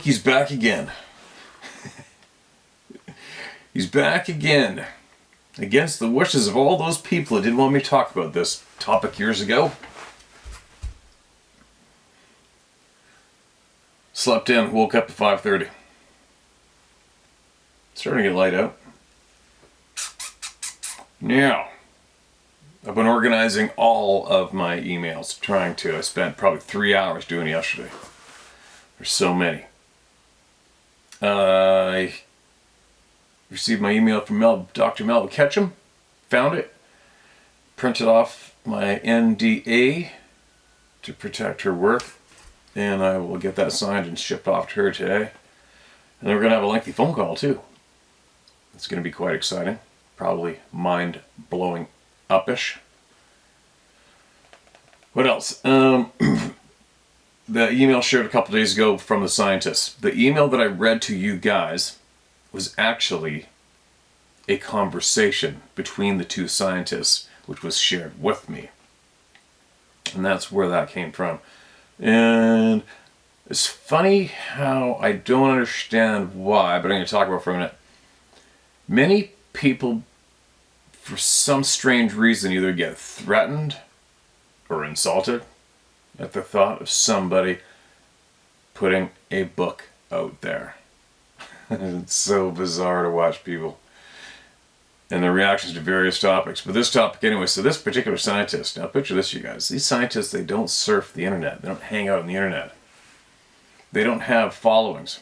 look, he's back again. He's back again. Against the wishes of all those people that didn't want me to talk about this topic years ago. Slept in, woke up at 5:30. Starting to get light out. Now, I've been organizing all of my emails, I spent probably 3 hours doing it yesterday. There's so many. I received my email from Dr. Melvin Ketchum, found it, printed off my NDA to protect her work, and I will get that signed and shipped off to her today. And then we're going to have a lengthy phone call too. It's going to be quite exciting, probably mind-blowing up-ish. What else? The email shared a couple days ago from the scientists. The email that I read to you guys was actually a conversation between the two scientists, which was shared with me. And that's where that came from. And it's funny how I don't understand why, but I'm going to talk about it for a minute. Many people, for some strange reason, either get threatened or insulted at the thought of somebody putting a book out there. It's so bizarre to watch people and their reactions to various topics. But this topic anyway, so this particular scientist, now picture this, you guys. These scientists, they don't surf the internet. They don't hang out on the internet. They don't have followings,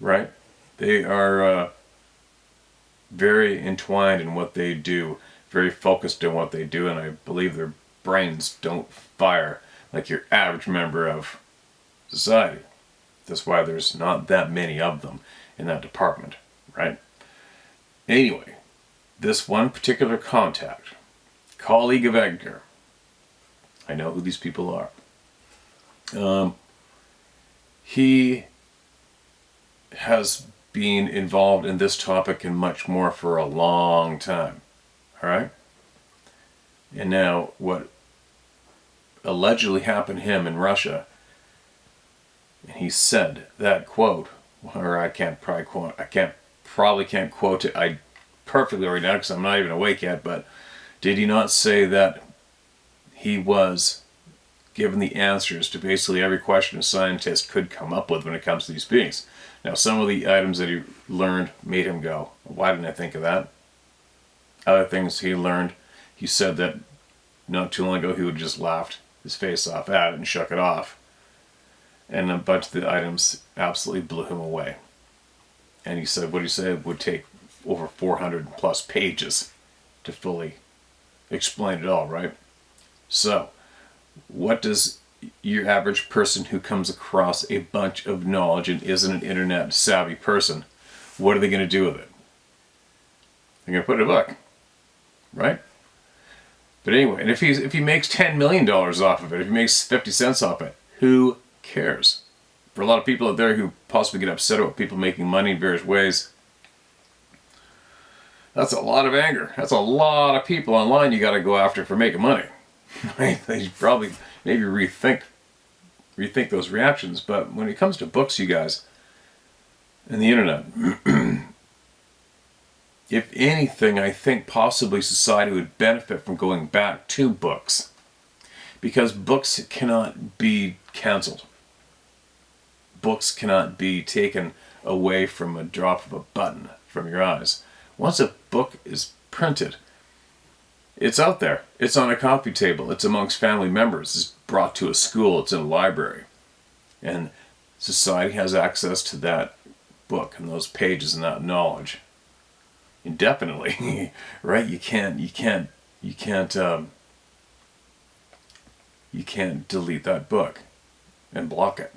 right? They are very entwined in what they do, very focused in what they do, and I believe their brains don't fire like your average member of society. That's why there's not that many of them in that department, right? Anyway, this one particular contact, colleague of Edgar, I know who these people are. He has been involved in this topic and much more for a long time, all right? And now what allegedly happened to him in Russia, and he said that quote, or I probably can't quote it I perfectly right now because I'm not even awake yet, but did he not say that he was given the answers to basically every question a scientist could come up with when it comes to these beings? Now, some of the items that he learned made him go, why didn't I think of that? Other things he learned, he said that not too long ago he would just laughed his face off at it and shook it off. And a bunch of the items absolutely blew him away. And he said what he said would take over 400 plus pages to fully explain it all, right? So, what does your average person who comes across a bunch of knowledge and isn't an internet savvy person, what are they going to do with it? They're going to put it in a book, right? But anyway, and if he makes $10 million off of it, if he makes 50 cents off it, who cares? For a lot of people out there who possibly get upset about people making money in various ways, that's a lot of anger. That's a lot of people online you got to go after for making money. They should probably maybe rethink those reactions. But when it comes to books, you guys, and the internet, if anything, I think possibly society would benefit from going back to books, because books cannot be canceled. Books cannot be taken away from a drop of a button from your eyes. Once a book is printed, it's out there. It's on a coffee table. It's amongst family members. It's brought to a school. It's in a library. And society has access to that book and those pages and that knowledge indefinitely, right? You can't delete that book and block it,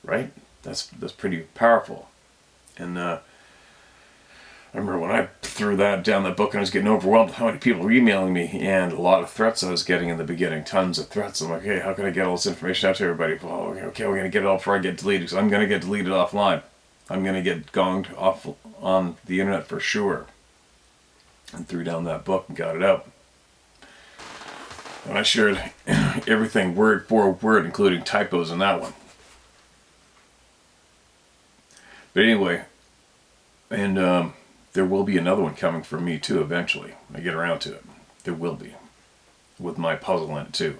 right? That's pretty powerful. And I remember when I threw that down that book and I was getting overwhelmed with how many people were emailing me and a lot of threats I was getting in the beginning, tons of threats. I'm like, hey, how can I get all this information out to everybody? Well, okay, we're going to get it all before I get deleted, because I'm going to get deleted offline. I'm going to get gonged off on the internet for sure. And threw down that book and got it out. And I shared everything word for word, including typos in that one. But anyway, and there will be another one coming from me too eventually. I get around to it. There will be. With my puzzle in it too.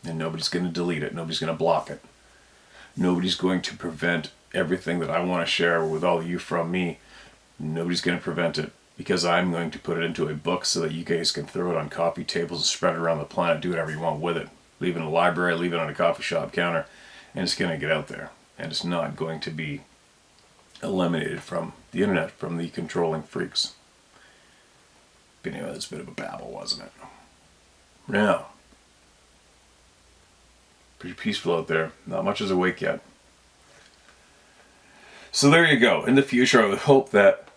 And nobody's going to delete it. Nobody's going to block it. Nobody's going to prevent everything that I want to share with all of you from me. Nobody's going to prevent it, because I'm going to put it into a book so that you guys can throw it on coffee tables and spread it around the planet. Do whatever you want with it. Leave it in a library, leave it on a coffee shop counter, and it's going to get out there. And it's not going to be eliminated from the internet, from the controlling freaks. But anyway, that's a bit of a babble, wasn't it? Now, pretty peaceful out there. Not much is awake yet. So there you go. In the future, I would hope that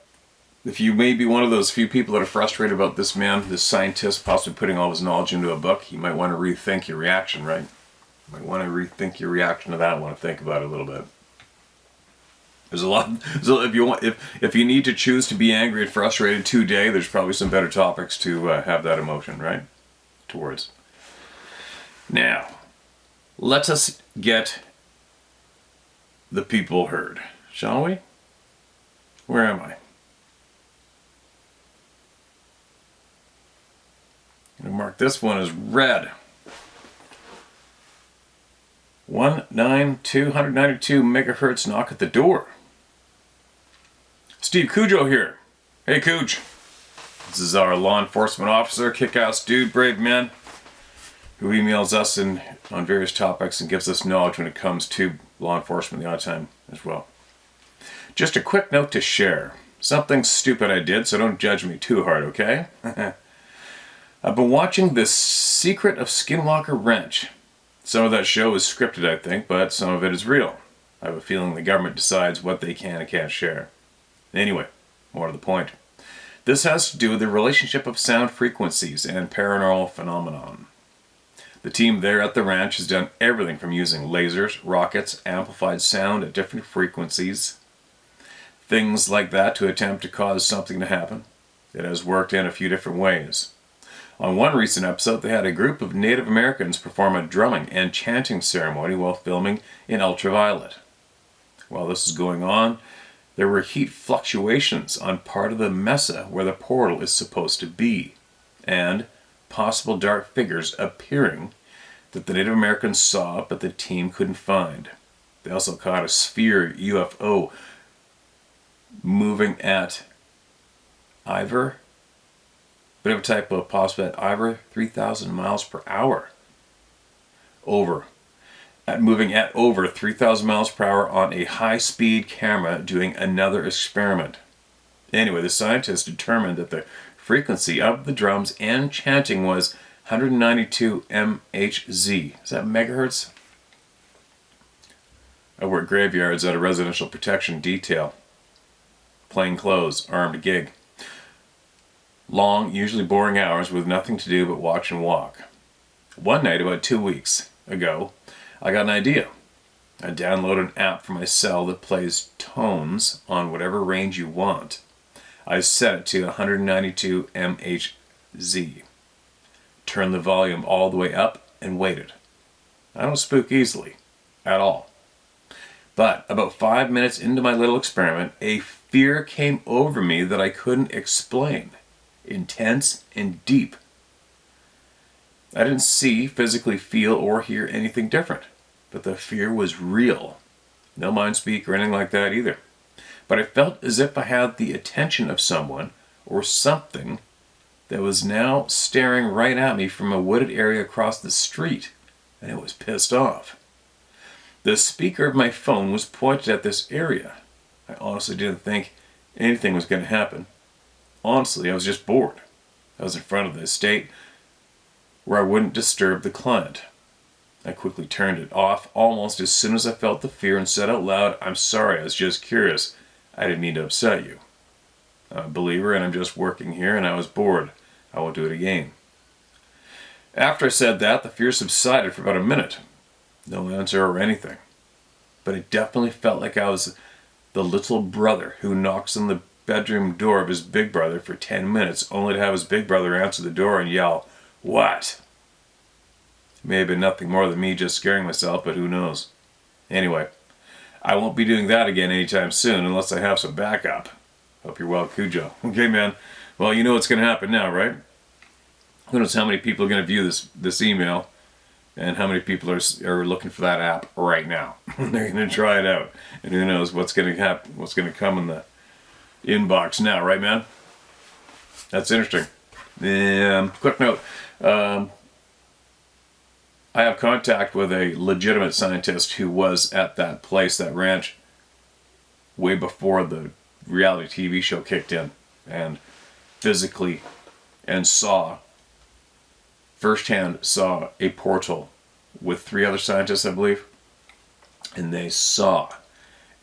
if you may be one of those few people that are frustrated about this man, this scientist, possibly putting all his knowledge into a book, you might want to rethink your reaction, right? You might want to rethink your reaction to that. I want to think about it a little bit. There's a lot. So if you need to choose to be angry and frustrated today, there's probably some better topics to have that emotion, right, towards. Now, let us get the people heard, shall we? Where am I? I'm going to mark this one as red. 192 megahertz knock at the door. Steve Cujo here. Hey, Cooch. This is our law enforcement officer, kick-ass dude, brave man, who emails us on various topics and gives us knowledge when it comes to law enforcement the odd time as well. Just a quick note to share. Something stupid I did, so don't judge me too hard, okay? I've been watching The Secret of Skinwalker Ranch. Some of that show is scripted, I think, but some of it is real. I have a feeling the government decides what they can and can't share. Anyway, more to the point. This has to do with the relationship of sound frequencies and paranormal phenomenon. The team there at the ranch has done everything from using lasers, rockets, amplified sound at different frequencies, things like that, to attempt to cause something to happen. It has worked in a few different ways. On one recent episode, they had a group of Native Americans perform a drumming and chanting ceremony while filming in ultraviolet. While this is going on, there were heat fluctuations on part of the mesa where the portal is supposed to be, and possible dark figures appearing that the Native Americans saw but the team couldn't find. They also caught a sphere UFO moving at bit of a typo, possibly at 3,000 miles per hour. Moving at over 3,000 miles per hour on a high-speed camera doing another experiment. Anyway, the scientists determined that the frequency of the drums and chanting was 192 MHz. Is that megahertz? I work graveyards at a residential protection detail. Plain clothes, armed gig. Long, usually boring hours with nothing to do but watch and walk. One night, about 2 weeks ago, I got an idea. I downloaded an app for my cell that plays tones on whatever range you want. I set it to 192 MHz. Turned the volume all the way up and waited. I don't spook easily, at all. But about 5 minutes into my little experiment, a fear came over me that I couldn't explain. Intense and deep. I didn't see, physically feel, or hear anything different, but the fear was real. No mind speak or anything like that either. But I felt as if I had the attention of someone or something that was now staring right at me from a wooded area across the street, and it was pissed off. The speaker of my phone was pointed at this area. I honestly didn't think anything was going to happen. Honestly, I was just bored. I was in front of the estate where I wouldn't disturb the client. I quickly turned it off almost as soon as I felt the fear and said out loud, "I'm sorry, I was just curious. I didn't mean to upset you. I'm a believer and I'm just working here and I was bored. I won't do it again." After I said that, the fear subsided for about a minute. No answer or anything. But it definitely felt like I was the little brother who knocks on the bedroom door of his big brother for 10 minutes only to have his big brother answer the door and yell, "What?" It may have been nothing more than me just scaring myself, but who knows. Anyway, I won't be doing that again anytime soon unless I have some backup. Hope you're well, Cujo. Okay, man. Well, you know what's going to happen now, right? Who knows how many people are going to view this email, and how many people are looking for that app right now. They're going to try it out, and who knows what's going to happen, what's going to come in the inbox now, right, man? That's interesting. Quick note. I have contact with a legitimate scientist who was at that place, that ranch, way before the reality TV show kicked in, and physically and firsthand saw a portal with 3 other scientists, I believe, and they saw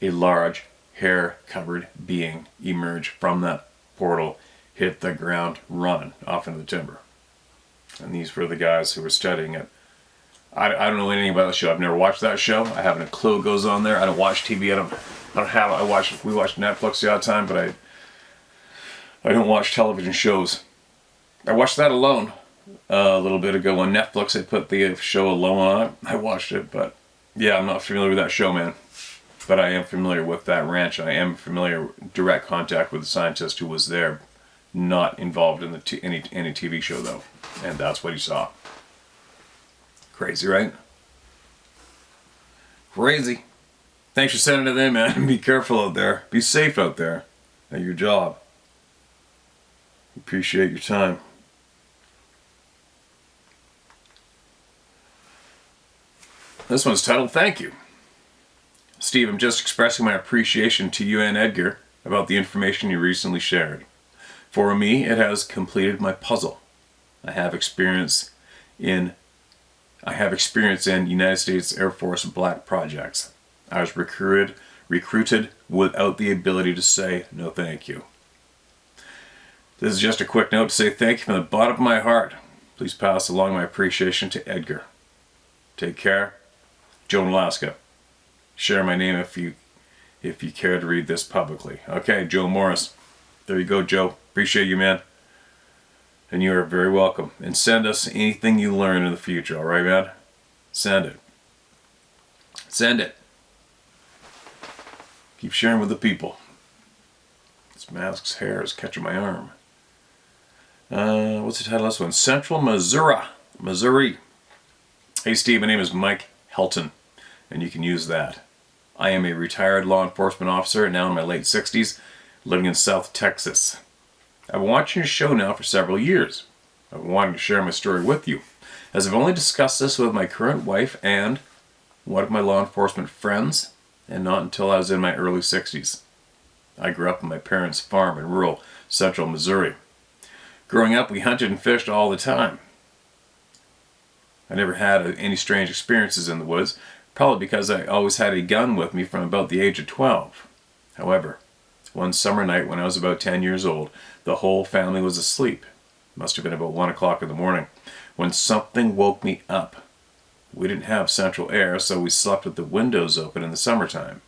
a large hair-covered being emerge from that portal, hit the ground, run off into the timber. And these were the guys who were studying it. I don't know anything about the show. I've never watched that show. I haven't a clue what goes on there. I don't watch TV. We watch Netflix the odd time, but I don't watch television shows. I watched that Alone a little bit ago on Netflix. They put the show Alone on it. I watched it, but yeah, I'm not familiar with that show, man. But I am familiar with that ranch. I am familiar, direct contact with the scientist who was there, not involved in any TV show though, and that's what he saw. Crazy, right? Crazy. Thanks for sending it in, man. Be careful out there. Be safe out there at your job. Appreciate your time. This one's titled, Thank You. Steve, I'm just expressing my appreciation to you and Edgar about the information you recently shared. For me, it has completed my puzzle. I have experience in United States Air Force black projects. I was recruited without the ability to say no thank you. This is just a quick note to say thank you from the bottom of my heart. Please pass along my appreciation to Edgar. Take care. Joe in Alaska. Share my name if you care to read this publicly. Okay, Joe Morris. There you go, Joe. Appreciate you, man. And you are very welcome. And send us anything you learn in the future, alright, man? Send it. Send it. Keep sharing with the people. This mask's hair is catching my arm. What's the title of this one? Central Missouri. Hey Steve, my name is Mike Helton, and you can use that. I am a retired law enforcement officer, now in my late 60s, living in South Texas. I've been watching your show now for several years. I've been wanting to share my story with you, as I've only discussed this with my current wife and one of my law enforcement friends, and not until I was in my early 60s. I grew up on my parents' farm in rural central Missouri. Growing up, we hunted and fished all the time. I never had any strange experiences in the woods, probably because I always had a gun with me from about the age of 12. However, one summer night when I was about 10 years old, the whole family was asleep. It must have been about 1 o'clock in the morning, when something woke me up. We didn't have central air, so we slept with the windows open in the summertime.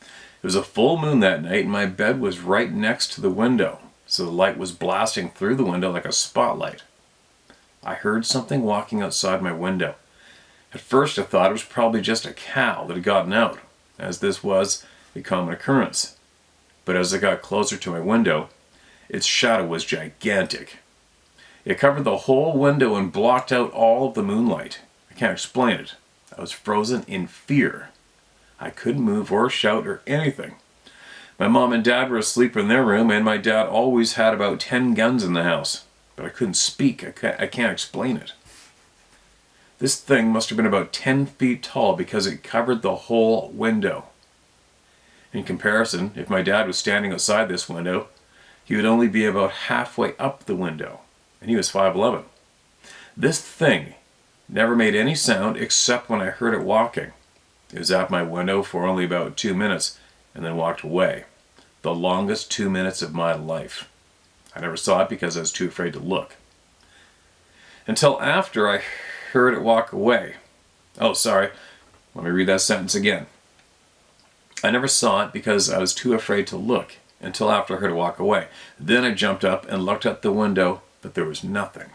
It was a full moon that night, and my bed was right next to the window, so the light was blasting through the window like a spotlight. I heard something walking outside my window. At first I thought it was probably just a cow that had gotten out, as this was a common occurrence. But as I got closer to my window, its shadow was gigantic. It covered the whole window and blocked out all of the moonlight. I can't explain it. I was frozen in fear. I couldn't move or shout or anything. My mom and dad were asleep in their room, and my dad always had about 10 guns in the house. But I couldn't speak. I can't explain it. This thing must have been about 10 feet tall because it covered the whole window. In comparison, if my dad was standing outside this window, he would only be about halfway up the window, and he was 5'11". This thing never made any sound except when I heard it walking. It was at my window for only about 2 minutes and then walked away. The longest 2 minutes of my life. I never saw it because I was too afraid to look. Until after I heard it walk away. Oh, sorry. Let me read that sentence again. I never saw it because I was too afraid to look until after I heard it walk away. Then I jumped up and looked out the window, but there was nothing.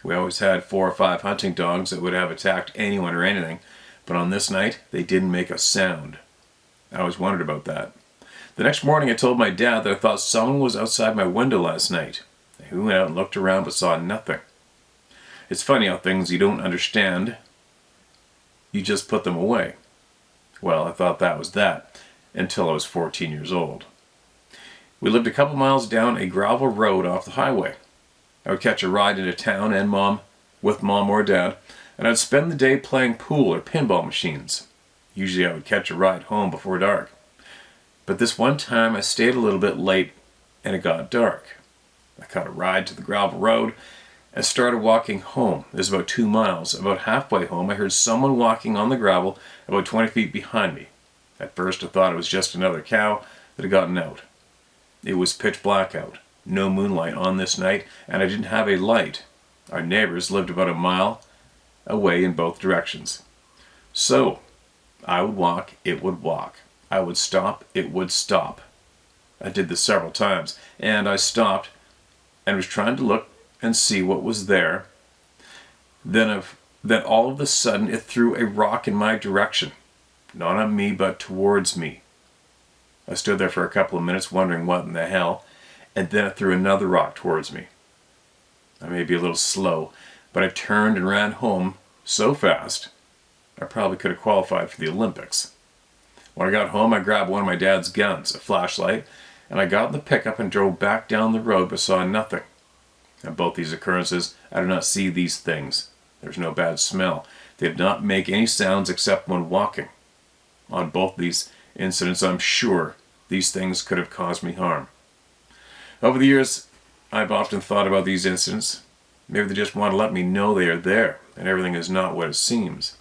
We always had 4 or 5 hunting dogs that would have attacked anyone or anything, but on this night, they didn't make a sound. I always wondered about that. The next morning I told my dad that I thought someone was outside my window last night. He went out and looked around but saw nothing. It's funny how things you don't understand, you just put them away. Well, I thought that was that, until I was 14 years old. We lived a couple miles down a gravel road off the highway. I would catch a ride into town with mom or dad, and I'd spend the day playing pool or pinball machines. Usually I would catch a ride home before dark. But this one time I stayed a little bit late and it got dark. I caught a ride to the gravel road and started walking home. It was about 2 miles. About halfway home I heard someone walking on the gravel about 20 feet behind me. At first I thought it was just another cow that had gotten out. It was pitch black out. No moonlight on this night, and I didn't have a light. Our neighbors lived about a mile away in both directions. So, I would walk, it would walk. I would stop, it would stop. I did this several times, and I stopped and was trying to look and see what was there. Then all of a sudden it threw a rock in my direction. Not on me, but towards me. I stood there for a couple of minutes wondering what in the hell, and then it threw another rock towards me. I may be a little slow, but I turned and ran home so fast, I probably could have qualified for the Olympics. When I got home, I grabbed one of my dad's guns, a flashlight, and I got in the pickup and drove back down the road but saw nothing. On both these occurrences, I did not see these things. There was no bad smell. They did not make any sounds except when walking. On both these incidents, I'm sure these things could have caused me harm. Over the years, I've often thought about these incidents. Maybe they just want to let me know they are there, and everything is not what it seems.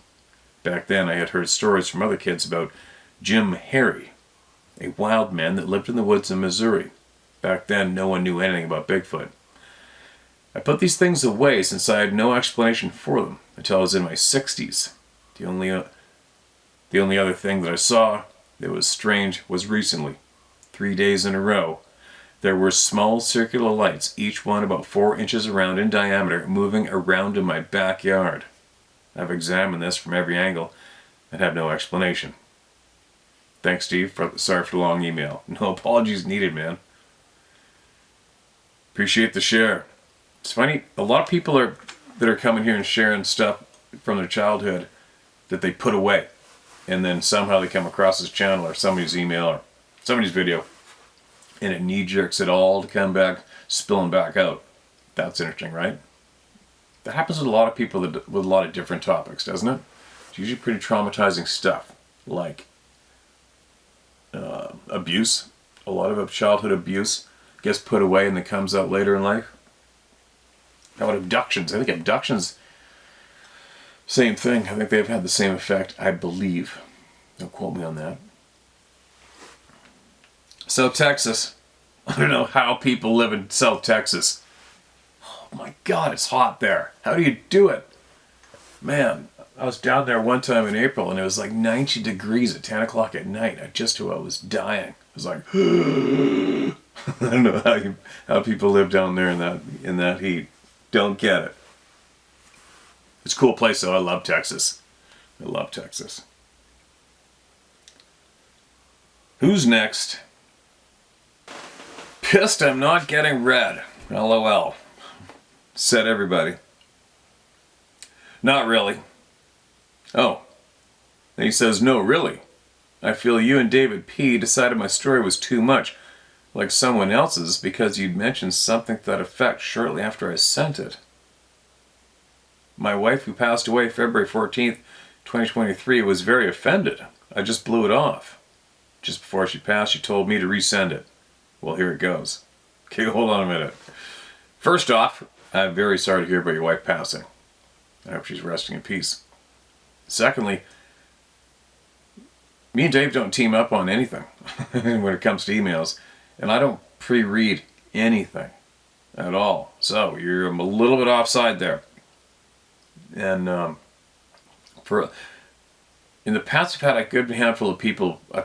Back then, I had heard stories from other kids about Jim Harry, a wild man that lived in the woods in Missouri. Back then, no one knew anything about Bigfoot. I put these things away since I had no explanation for them until I was in my 60s. The only other thing that I saw that was strange was recently. 3 days in a row, there were small circular lights, each one about 4 inches around in diameter, moving around in my backyard. I've examined this from every angle and have no explanation. Thanks, Steve. Sorry for the long email. No apologies needed, man. Appreciate the share. It's funny, a lot of people that are coming here and sharing stuff from their childhood that they put away. And then somehow they come across this channel or somebody's email or somebody's video, and it knee-jerks it all to come back, spilling back out. That's interesting, right? That happens with a lot of people with a lot of different topics, doesn't it? It's usually pretty traumatizing stuff, like abuse. A lot of childhood abuse gets put away and then comes out later in life. How about abductions? I think abductions, same thing. I think they've had the same effect, I believe. Don't quote me on that. South Texas. I don't know how people live in South Texas. Oh my God, it's hot there. How do you do it? Man, I was down there one time in April and it was like 90 degrees at 10 o'clock at night. I was dying. I was like, I don't know how people live down there in that heat. Don't get it. It's a cool place though. I love Texas. I love Texas. Who's next? Pissed I'm not getting read. LOL. Said everybody. Not really. Oh. Then he says, no, really. I feel you and David P. decided my story was too much, like someone else's, because you'd mentioned something to that effect shortly after I sent it. My wife, who passed away February 14th, 2023, was very offended. I just blew it off. Just before she passed, she told me to resend it. Well, here it goes. Okay, hold on a minute. First off, I'm very sorry to hear about your wife passing. I hope she's resting in peace. Secondly, me and Dave don't team up on anything when it comes to emails, and I don't pre-read anything at all. So you're a little bit offside there. And in the past, I've had a good handful of people. I'm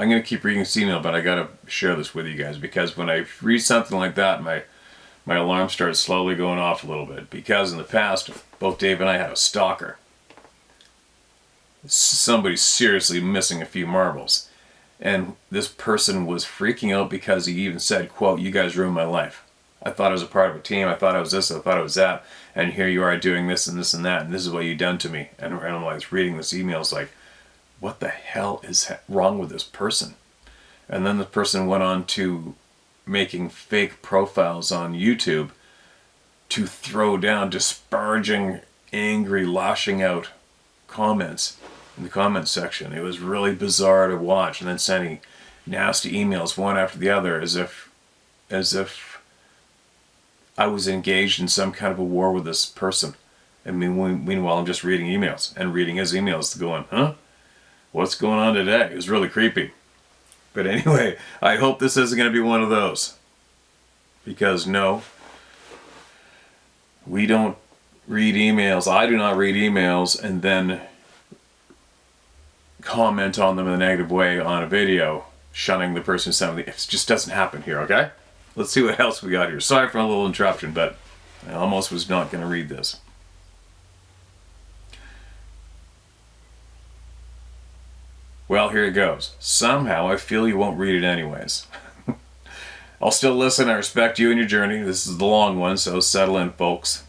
going to keep reading this email, but I got to share this with you guys because when I read something like that, my alarm starts slowly going off a little bit. Because in the past, both Dave and I had a stalker. somebody's seriously missing a few marbles. And this person was freaking out because he even said, quote, "You guys ruined my life. I thought I was a part of a team. I thought I was this. I thought I was that. And here you are doing this and this and that. And this is what you've done to me." And I'm like reading this email. It's like, what the hell is wrong with this person? And then the person went on to making fake profiles on YouTube to throw down disparaging, angry, lashing out comments in the comments section. It was really bizarre to watch, and then sending nasty emails one after the other as if I was engaged in some kind of a war with this person. I mean, meanwhile, I'm just reading emails and reading his emails, going, huh? What's going on today? It was really creepy. But anyway, I hope this isn't going to be one of those. Because no, we don't read emails. I do not read emails and then comment on them in a negative way on a video, shunning the person who sent me. It just doesn't happen here, okay? Let's see what else we got here. Sorry for a little interruption, but I almost was not going to read this. Well, here it goes. Somehow I feel you won't read it anyways. I'll still listen. I respect you and your journey. This is the long one, so settle in, folks.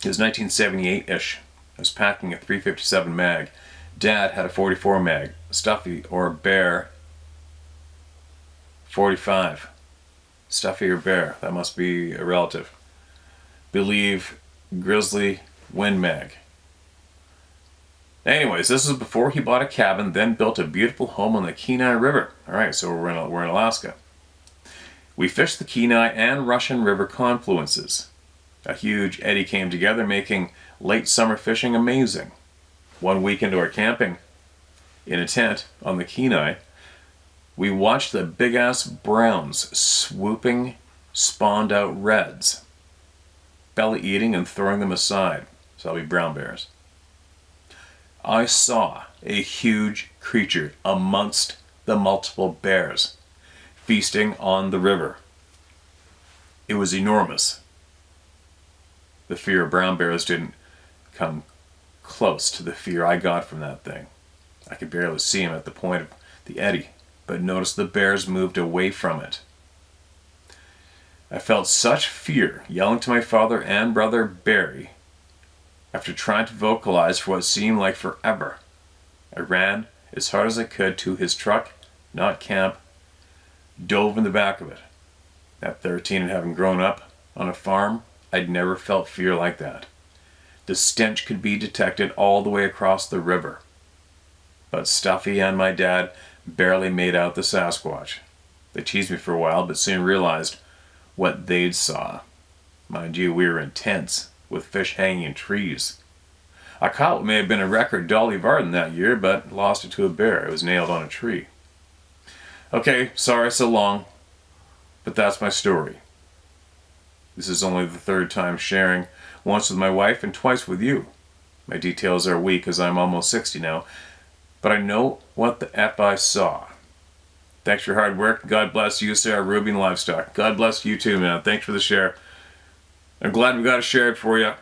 It was 1978-ish. I was packing a 357 mag. Dad had a 44 mag. Stuffy or Bear 45. Stuffy or Bear. That must be a relative. Believe Grizzly Wind mag. Anyways, this is before he bought a cabin, then built a beautiful home on the Kenai River. Alright, so we're in Alaska. We fished the Kenai and Russian River confluences. A huge eddy came together, making late summer fishing amazing. One week into our camping in a tent on the Kenai, we watched the big-ass browns swooping spawned out reds, belly eating and throwing them aside. So that'll be brown bears. I saw a huge creature amongst the multiple bears feasting on the river. It was enormous. The fear of brown bears didn't come close to the fear I got from that thing. I could barely see him at the point of the eddy, but noticed the bears moved away from it. I felt such fear, yelling to my father and brother Barry. After trying to vocalize for what seemed like forever, I ran as hard as I could to his truck, not camp, dove in the back of it. At 13 and having grown up on a farm, I'd never felt fear like that. The stench could be detected all the way across the river. But Stuffy and my dad barely made out the Sasquatch. They teased me for a while, but soon realized what they'd saw. Mind you, we were in tents with fish hanging in trees. I caught what may have been a record Dolly Varden that year, but lost it to a bear. It was nailed on a tree. Okay, sorry so long, but that's my story. This is only the third time sharing, once with my wife and twice with you. My details are weak as I'm almost 60 now, but I know what the F I saw. Thanks for your hard work. God bless you, Sarah Ruby and Livestock. God bless you too, man. Thanks for the share. I'm glad we got to share it for you.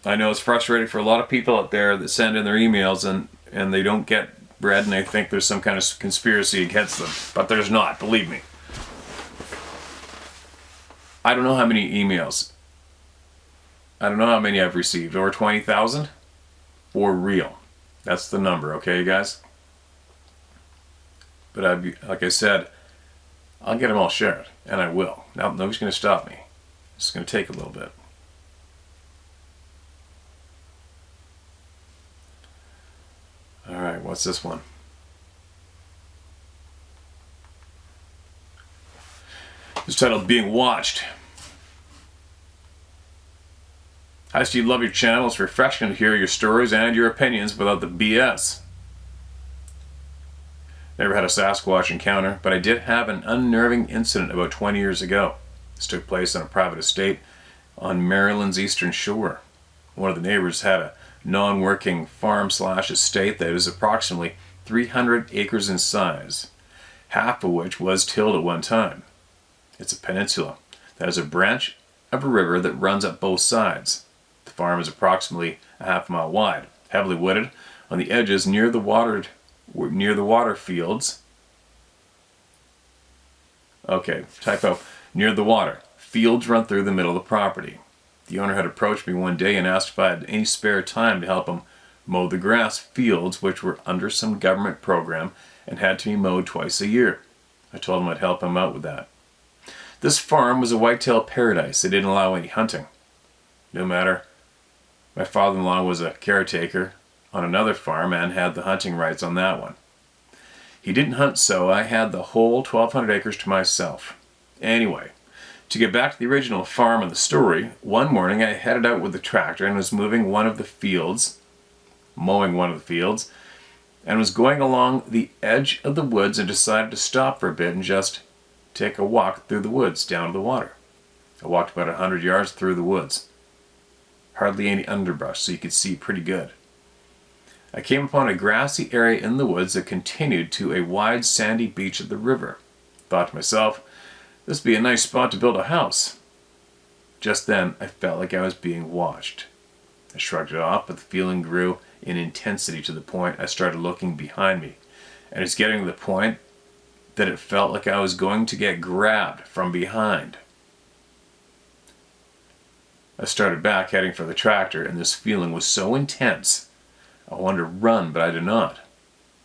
I know it's frustrating for a lot of people out there that send in their emails and they don't get read and they think there's some kind of conspiracy against them. But there's not, believe me. I don't know how many emails. I don't know how many I've received. Over 20,000? For real. That's the number, okay, you guys? But like I said, I'll get them all shared. And I will. Now, nobody's going to stop me. It's going to take a little bit. Alright, what's this one? It's titled Being Watched. Hi Steve, love your channel. It's refreshing to hear your stories and your opinions without the BS. Never had a Sasquatch encounter, but I did have an unnerving incident about 20 years ago. This took place on a private estate on Maryland's eastern shore. One of the neighbors had a non-working farm/estate that is approximately 300 acres in size, half of which was tilled at one time. It's a peninsula that is a branch of a river that runs up both sides. The farm is approximately a half mile wide, heavily wooded, on the edges near the water fields. Okay, typo. Near the water. Fields run through the middle of the property. The owner had approached me one day and asked if I had any spare time to help him mow the grass fields, which were under some government program and had to be mowed twice a year. I told him I'd help him out with that. This farm was a whitetail paradise. They didn't allow any hunting. No matter. My father-in-law was a caretaker on another farm and had the hunting rights on that one. He didn't hunt, so I had the whole 1,200 acres to myself. Anyway, to get back to the original farm and the story, one morning I headed out with the tractor and was mowing one of the fields, and was going along the edge of the woods and decided to stop for a bit and just take a walk through the woods down to the water. I walked about 100 yards through the woods. Hardly any underbrush, so you could see pretty good. I came upon a grassy area in the woods that continued to a wide sandy beach of the river. Thought to myself, this would be a nice spot to build a house. Just then, I felt like I was being watched. I shrugged it off, but the feeling grew in intensity to the point I started looking behind me. And it's getting to the point that it felt like I was going to get grabbed from behind. I started back, heading for the tractor, and this feeling was so intense, I wanted to run, but I did not.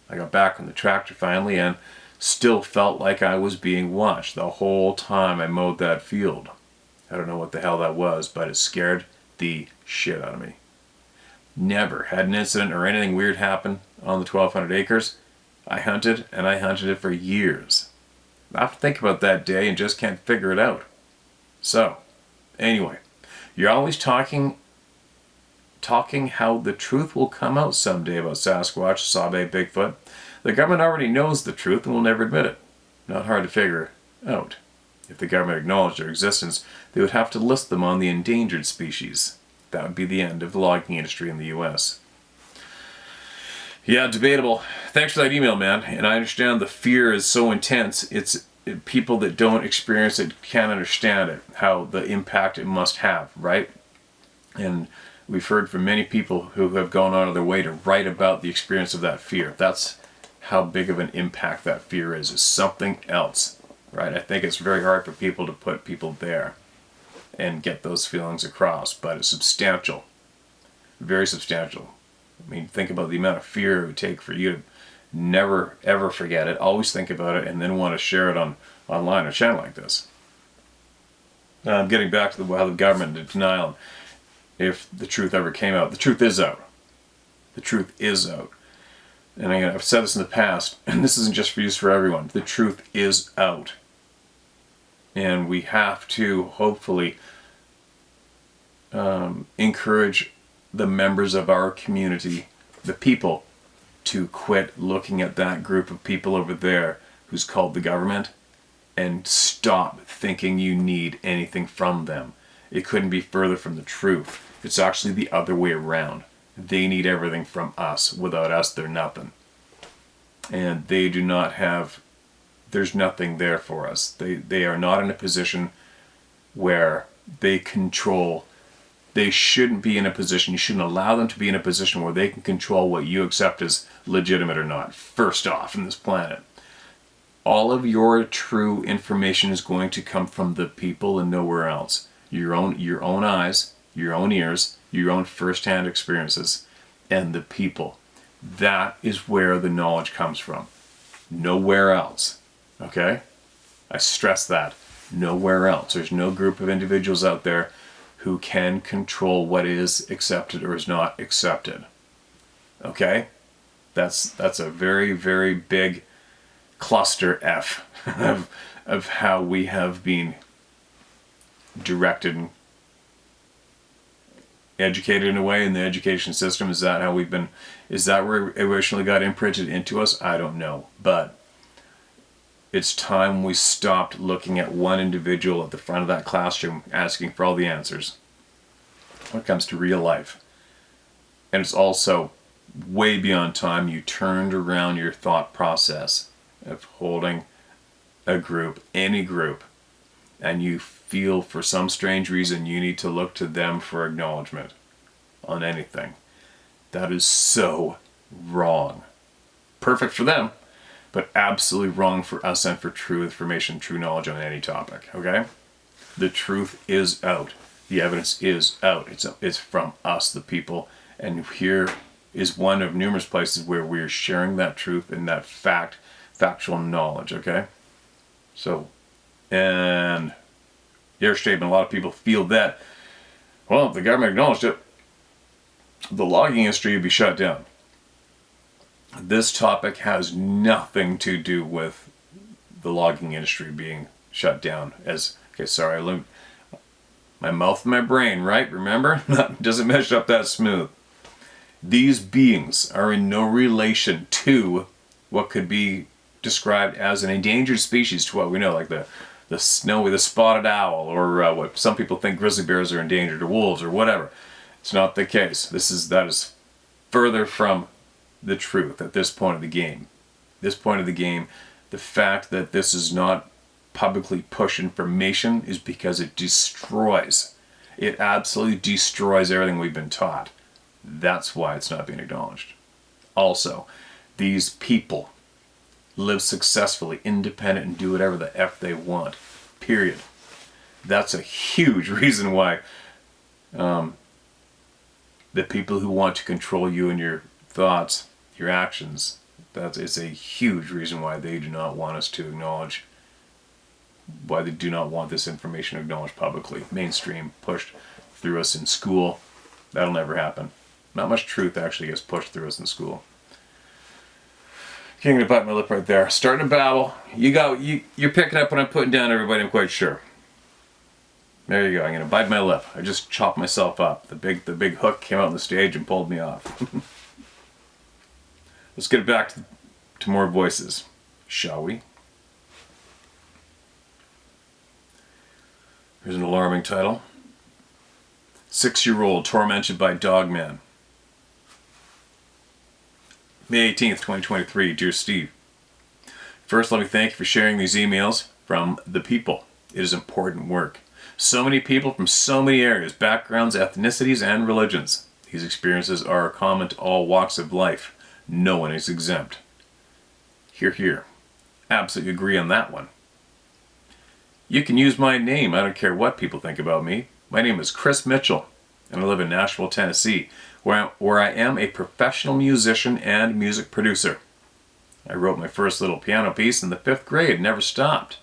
I got back on the tractor finally and still felt like I was being watched the whole time I mowed that field. I don't know what the hell that was, but it scared the shit out of me. Never had an incident or anything weird happen on the 1,200 acres. I hunted, and I hunted it for years. I have to think about that day and just can't figure it out. So, anyway, you're always talking how the truth will come out someday about Sasquatch, Sabe, Bigfoot. The government already knows the truth and will never admit it. Not hard to figure out. If the government acknowledged their existence, they would have to list them on the endangered species. That would be the end of the logging industry in the U.S. Yeah, debatable. Thanks for that email, man. And I understand the fear is so intense. People that don't experience it can't understand it, how the impact it must have, right? And we've heard from many people who have gone out of their way to write about the experience of that fear. That's how big of an impact that fear is. It's something else, right? I think it's very hard for people to put people there and get those feelings across, but it's substantial, very substantial. I mean, think about the amount of fear it would take for you to never ever forget it, always think about it, and then want to share it online on a channel like this. Getting back to how the government is denial, if the truth ever came out. The truth is out. The truth is out. And I've said this in the past, and this isn't just for use for everyone. The truth is out. And we have to hopefully encourage the members of our community, the people, to quit looking at that group of people over there who's called the government and stop thinking you need anything from them. It couldn't be further from the truth. It's actually the other way around. They need everything from us. Without us, they're nothing. And they do not have, there's nothing there for us. They are not in a position where they control. They shouldn't be in a position, you shouldn't allow them to be in a position where they can control what you accept as legitimate or not, first off, in this planet. All of your true information is going to come from the people and nowhere else. Your own eyes, your own ears, your own first-hand experiences, and the people. That is where the knowledge comes from. Nowhere else. Okay? I stress that. Nowhere else. There's no group of individuals out there who can control what is accepted or is not accepted. Okay? That's a very, very big cluster F of how we have been directed and educated in a way in the education system. Is that where it originally got imprinted into us? I don't know. But it's time we stopped looking at one individual at the front of that classroom asking for all the answers when it comes to real life. And it's also way beyond time you turned around your thought process of holding a group, any group, and you feel for some strange reason you need to look to them for acknowledgement on anything. That is so wrong. Perfect for them, but absolutely wrong for us and for true information, true knowledge on any topic, okay? The truth is out. The evidence is out. It's from us, the people, and here is one of numerous places where we're sharing that truth and that factual knowledge, okay? So, and your statement, a lot of people feel that, well, if the government acknowledged it, the logging industry would be shut down. This topic has nothing to do with the logging industry being shut down. My mouth and my brain, right? Remember? Doesn't mesh up that smooth. These beings are in no relation to what could be described as an endangered species to what we know, like the snowy, the spotted owl, or what some people think grizzly bears are endangered, or wolves, or whatever. It's not the case. That is further from the truth at this point of the game. This point of the game, the fact that this is not publicly pushed information is because it destroys. It absolutely destroys everything we've been taught. That's why it's not being acknowledged. Also, these people live successfully, independent, and do whatever the F they want. Period. That's a huge reason why the people who want to control you and your thoughts, your actions, that is a huge reason why they do not want us to acknowledge, why they do not want this information acknowledged publicly, mainstream, pushed through us in school. That'll never happen. Not much truth actually gets pushed through us in school. Can't even bite my lip right there. Starting to babble. You're picking up what I'm putting down, everybody, I'm quite sure. There you go. I'm gonna bite my lip. I just chopped myself up. The big hook came out on the stage and pulled me off. Let's get back to more voices, shall we? Here's an alarming title. 6-year-old tormented by dogman. May 18th, 2023. Dear Steve. First, let me thank you for sharing these emails from the people. It is important work. So many people from so many areas, backgrounds, ethnicities, and religions. These experiences are common to all walks of life. No one is exempt. Hear, hear. Absolutely agree on that one. You can use my name. I don't care what people think about me. My name is Chris Mitchell, and I live in Nashville, Tennessee, where I am a professional musician and music producer. I wrote my first little piano piece in the 5th grade, never stopped.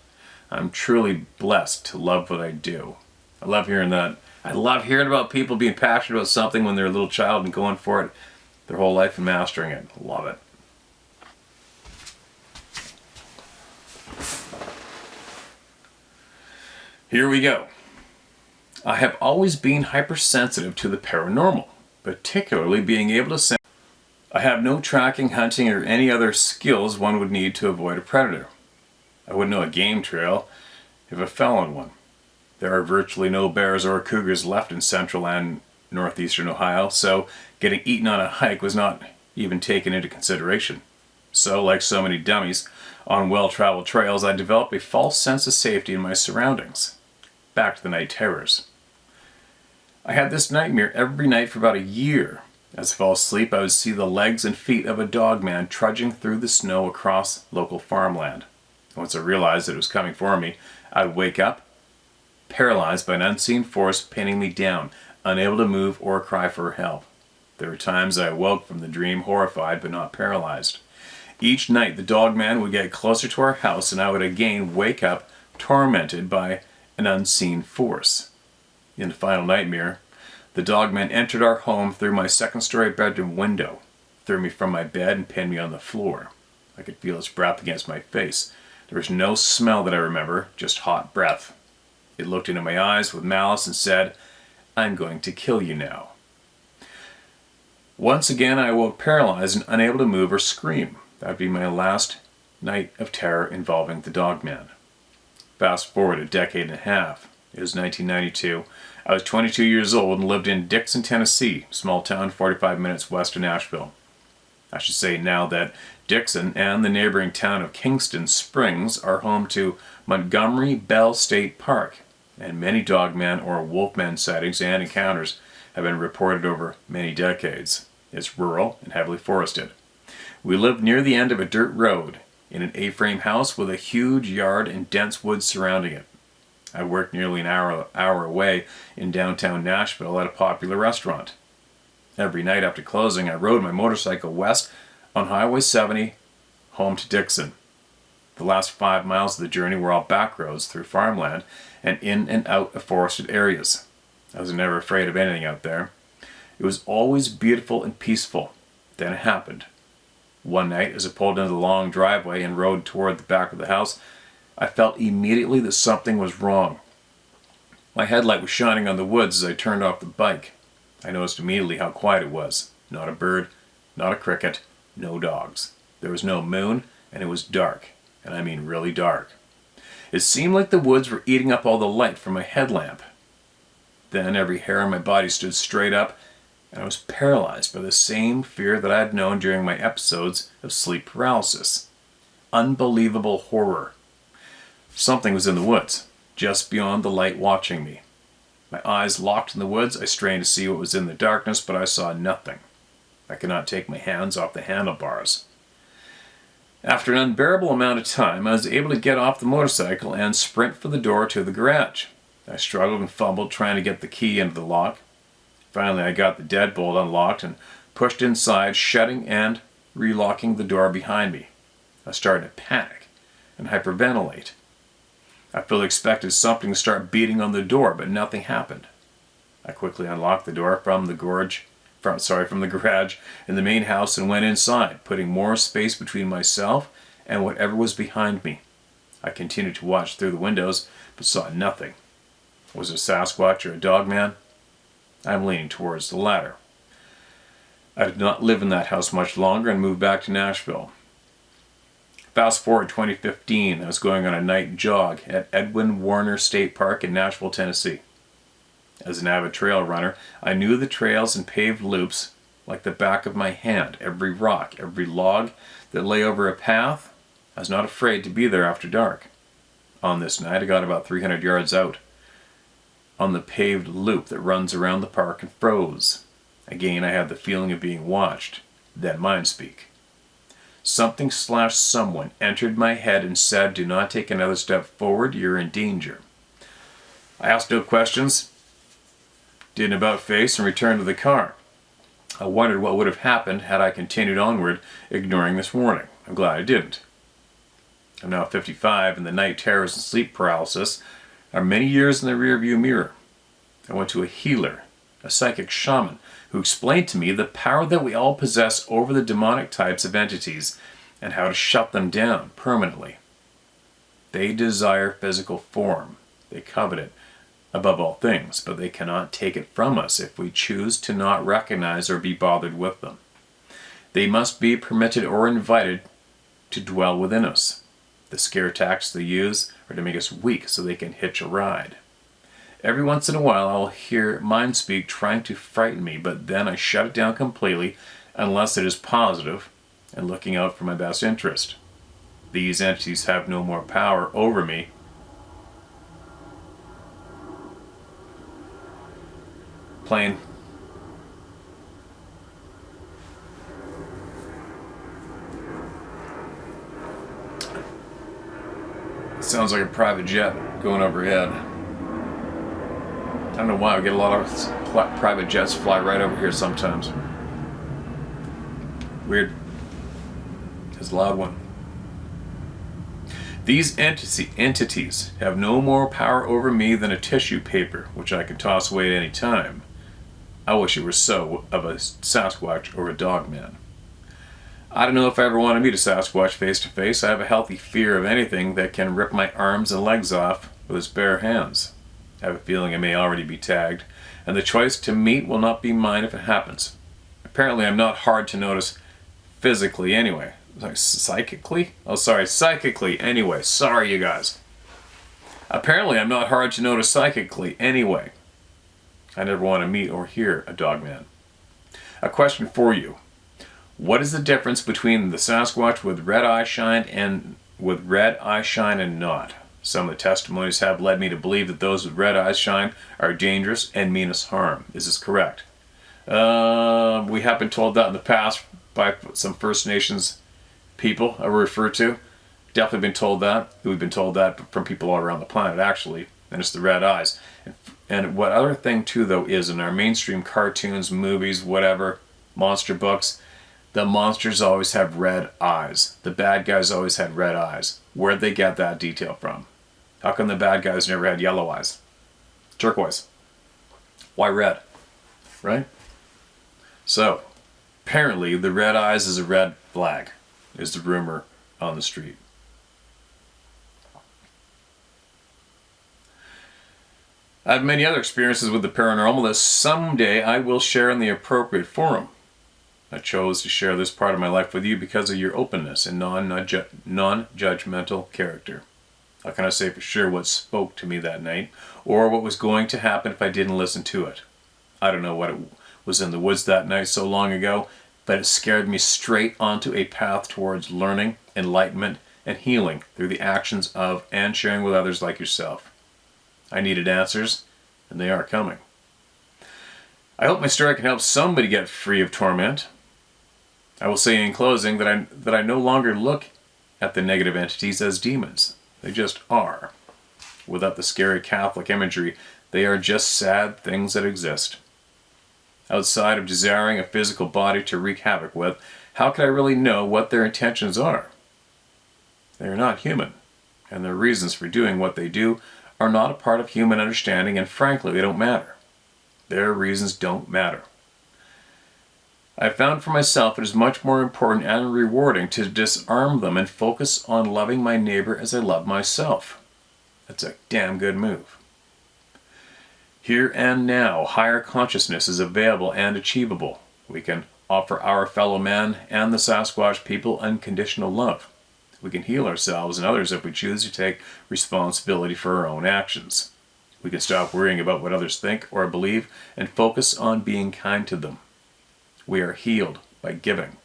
I'm truly blessed to love what I do. I love hearing that. I love hearing about people being passionate about something when they're a little child and going for it their whole life and mastering it. Love it. Here we go. I have always been hypersensitive to the paranormal, particularly being able to sense. I have no tracking, hunting, or any other skills one would need to avoid a predator. I wouldn't know a game trail if I fell on one. There are virtually no bears or cougars left in central and northeastern Ohio, so getting eaten on a hike was not even taken into consideration. So, like so many dummies on well-traveled trails, I developed a false sense of safety in my surroundings. Back to the night terrors. I had this nightmare every night for about a year. As I fell asleep, I would see the legs and feet of a dogman trudging through the snow across local farmland. Once I realized that it was coming for me, I would wake up, paralyzed by an unseen force pinning me down, unable to move or cry for help. There were times I awoke from the dream horrified but not paralyzed. Each night the dogman would get closer to our house and I would again wake up tormented by an unseen force. In the final nightmare, the dogman entered our home through my second-story bedroom window, threw me from my bed and pinned me on the floor. I could feel its breath against my face. There was no smell that I remember, just hot breath. It looked into my eyes with malice and said, "I'm going to kill you now." Once again, I awoke paralyzed and unable to move or scream. That would be my last night of terror involving the dogman. Fast forward a decade and a half. It was 1992. I was 22 years old and lived in Dixon, Tennessee, small town 45 minutes west of Nashville. I should say now that Dixon and the neighboring town of Kingston Springs are home to Montgomery Bell State Park, and many dogman or wolfman sightings and encounters have been reported over many decades. It's rural and heavily forested. We lived near the end of a dirt road in an A-frame house with a huge yard and dense woods surrounding it. I worked nearly an hour away in downtown Nashville at a popular restaurant. Every night after closing, I rode my motorcycle west on Highway 70 home to Dixon. The last 5 miles of the journey were all back roads through farmland and in and out of forested areas. I was never afraid of anything out there. It was always beautiful and peaceful. Then it happened. One night, as I pulled into the long driveway and rode toward the back of the house, I felt immediately that something was wrong. My headlight was shining on the woods as I turned off the bike. I noticed immediately how quiet it was. Not a bird, not a cricket, no dogs. There was no moon, and it was dark, and I mean really dark. It seemed like the woods were eating up all the light from my headlamp. Then every hair on my body stood straight up, and I was paralyzed by the same fear that I had known during my episodes of sleep paralysis. Unbelievable horror. Something was in the woods, just beyond the light watching me. My eyes locked in the woods. I strained to see what was in the darkness, but I saw nothing. I could not take my hands off the handlebars. After an unbearable amount of time, I was able to get off the motorcycle and sprint for the door to the garage. I struggled and fumbled trying to get the key into the lock. Finally, I got the deadbolt unlocked and pushed inside, shutting and relocking the door behind me. I started to panic and hyperventilate. I fully expected something to start beating on the door, but nothing happened. I quickly unlocked the door from the garage in the main house and went inside, putting more space between myself and whatever was behind me. I continued to watch through the windows, but saw nothing. Was it a Sasquatch or a dogman? I'm leaning towards the latter. I did not live in that house much longer and moved back to Nashville. Fast forward 2015, I was going on a night jog at Edwin Warner State Park in Nashville, Tennessee. As an avid trail runner, I knew the trails and paved loops like the back of my hand. Every rock, every log that lay over a path, I was not afraid to be there after dark. On this night, I got about 300 yards out on the paved loop that runs around the park and froze. Again, I had the feeling of being watched. Then mind speak. Something / someone entered my head and said, "Do not take another step forward, you're in danger." I asked no questions, did an about face, and returned to the car. I wondered what would have happened had I continued onward, ignoring this warning. I'm glad I didn't. I'm now 55, and the night terrors and sleep paralysis are many years in the rearview mirror. I went to a healer, a psychic shaman, who explained to me the power that we all possess over the demonic types of entities and how to shut them down permanently. They desire physical form. They covet it above all things, but they cannot take it from us if we choose to not recognize or be bothered with them. They must be permitted or invited to dwell within us. The scare tactics they use are to make us weak so they can hitch a ride. Every once in a while I will hear mind speak trying to frighten me, but then I shut it down completely unless it is positive and looking out for my best interest. These entities have no more power over me plane. Sounds like a private jet going overhead. I don't know why, we get a lot of private jets fly right over here sometimes. Weird. It's a loud one. These entities have no more power over me than a tissue paper, which I can toss away at any time. I wish it were so of a Sasquatch or a dogman. I don't know if I ever want to meet a Sasquatch face to face. I have a healthy fear of anything that can rip my arms and legs off with its bare hands. I have a feeling I may already be tagged, and the choice to meet will not be mine if it happens. Apparently I'm not hard to notice physically anyway. Like psychically? Oh, sorry, psychically anyway. Sorry, you guys. Apparently I'm not hard to notice psychically anyway. I never want to meet or hear a dogman. A question for you. What is the difference between the Sasquatch with red eye shine and not? Some of the testimonies have led me to believe that those with red eyes shine are dangerous and mean us harm. Is this correct? We have been told that in the past by some First Nations people I refer to. Definitely been told that. We've been told that from people all around the planet, actually. And it's the red eyes. And what other thing, too, though, is in our mainstream cartoons, movies, whatever, monster books, the monsters always have red eyes. The bad guys always had red eyes. Where'd they get that detail from? How come the bad guys never had yellow eyes? Turquoise. Why red? Right? So, apparently, the red eyes is a red flag, is the rumor on the street. I have many other experiences with the paranormal that someday I will share in the appropriate forum. I chose to share this part of my life with you because of your openness and non-judgmental character. How can I say for sure what spoke to me that night, or what was going to happen if I didn't listen to it? I don't know what it was in the woods that night so long ago, but it scared me straight onto a path towards learning, enlightenment, and healing through the actions of and sharing with others like yourself. I needed answers, and they are coming. I hope my story can help somebody get free of torment. I will say in closing that I no longer look at the negative entities as demons. They just are. Without the scary Catholic imagery, they are just sad things that exist. Outside of desiring a physical body to wreak havoc with, how could I really know what their intentions are? They are not human, and their reasons for doing what they do are not a part of human understanding, and frankly, they don't matter. Their reasons don't matter. I found for myself it is much more important and rewarding to disarm them and focus on loving my neighbor as I love myself. That's a damn good move. Here and now, higher consciousness is available and achievable. We can offer our fellow man and the Sasquatch people unconditional love. We can heal ourselves and others if we choose to take responsibility for our own actions. We can stop worrying about what others think or believe and focus on being kind to them. We are healed by giving.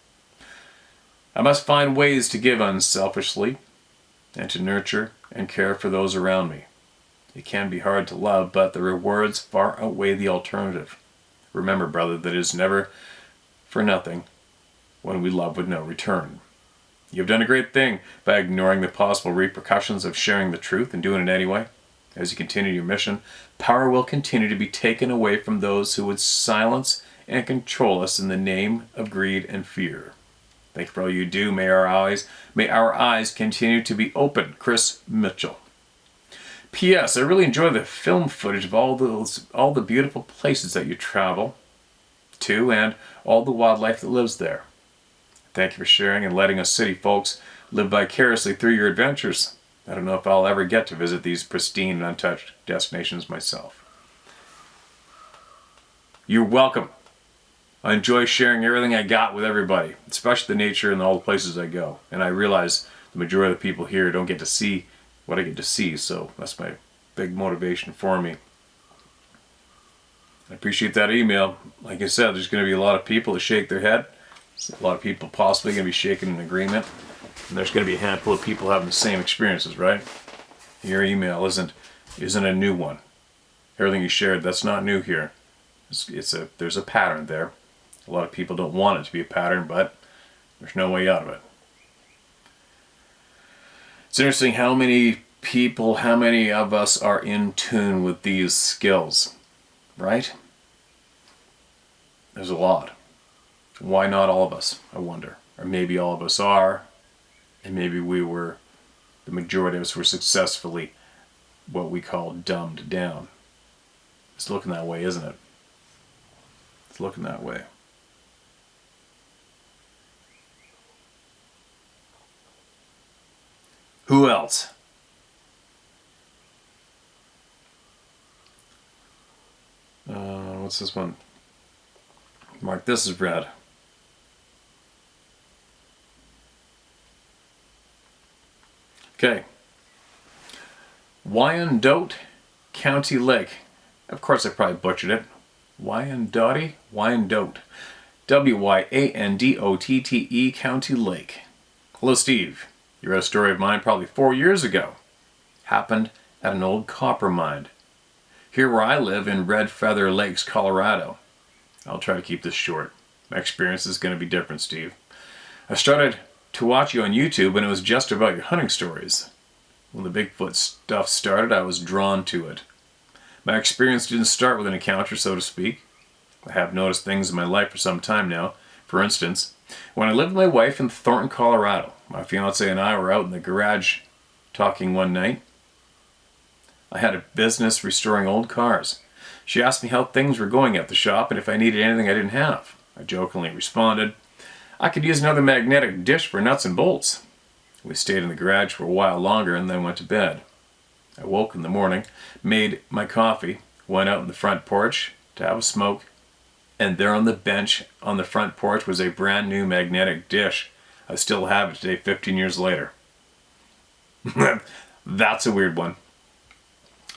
I must find ways to give unselfishly and to nurture and care for those around me. It can be hard to love, but the rewards far outweigh the alternative. Remember, brother, that it is never for nothing when we love with no return. You have done a great thing by ignoring the possible repercussions of sharing the truth and doing it anyway. As you continue your mission, power will continue to be taken away from those who would silence and control us in the name of greed and fear. Thank you for all you do. May our eyes continue to be open. Chris Mitchell. P.S. I really enjoy the film footage of all the beautiful places that you travel to and all the wildlife that lives there. Thank you for sharing and letting us city folks live vicariously through your adventures. I don't know if I'll ever get to visit these pristine and untouched destinations myself. You're welcome. I enjoy sharing everything I got with everybody, especially the nature and all the places I go. And I realize the majority of the people here don't get to see what I get to see, so that's my big motivation for me. I appreciate that email. Like I said, there's going to be a lot of people that shake their head. A lot of people possibly going to be shaking in agreement. And there's going to be a handful of people having the same experiences, right? Your email isn't a new one. Everything you shared, that's not new here. There's a pattern there. A lot of people don't want it to be a pattern, but there's no way out of it. It's interesting how many of us are in tune with these skills, right? There's a lot. Why not all of us, I wonder? Or maybe all of us are, and maybe the majority of us were successfully what we call dumbed down. It's looking that way, isn't it? It's looking that way. Who else? What's this one? Mark, this is red. Okay. Wyandotte County Lake. Of course I probably butchered it. Wyandotte? Wyandotte. W-Y-A-N-D-O-T-T-E County Lake. Hello, Steve. You read a story of mine probably 4 years ago. Happened at an old copper mine. Here where I live in Red Feather Lakes, Colorado. I'll try to keep this short. My experience is going to be different, Steve. I started to watch you on YouTube when it was just about your hunting stories. When the Bigfoot stuff started, I was drawn to it. My experience didn't start with an encounter, so to speak. I have noticed things in my life for some time now. For instance, when I lived with my wife in Thornton, Colorado, my fiance and I were out in the garage talking one night. I had a business restoring old cars. She asked me how things were going at the shop and if I needed anything I didn't have. I jokingly responded, I could use another magnetic dish for nuts and bolts. We stayed in the garage for a while longer and then went to bed. I woke in the morning, made my coffee, went out in the front porch to have a smoke, and there on the bench on the front porch was a brand new magnetic dish. I still have it today, 15 years later. That's a weird one.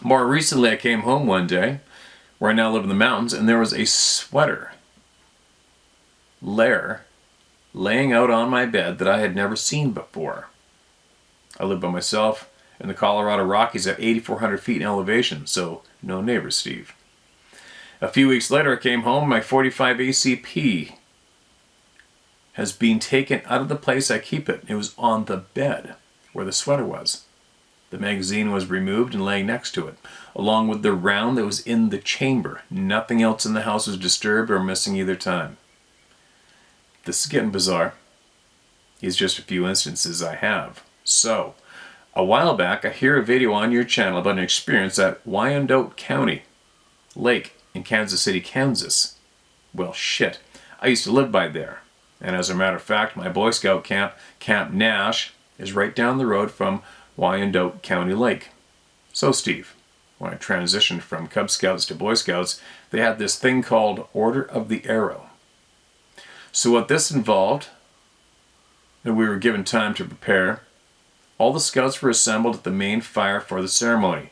More recently, I came home one day, where I now live in the mountains, and there was a sweater lair laying out on my bed that I had never seen before. I live by myself in the Colorado Rockies at 8,400 feet in elevation, so no neighbors, Steve. A few weeks later, I came home. My 45 ACP has been taken out of the place I keep it. It was on the bed where the sweater was. The magazine was removed and laying next to it, along with the round that was in the chamber. Nothing else in the house was disturbed or missing either time. This is getting bizarre. These are just a few instances I have. So, a while back, I hear a video on your channel about an experience at Wyandotte County Lake in Kansas City, Kansas. Well, shit. I used to live by there. And as a matter of fact, my Boy Scout camp, Camp Nash, is right down the road from Wyandotte County Lake. So, Steve, when I transitioned from Cub Scouts to Boy Scouts, they had this thing called Order of the Arrow. So what this involved, and we were given time to prepare, all the scouts were assembled at the main fire for the ceremony.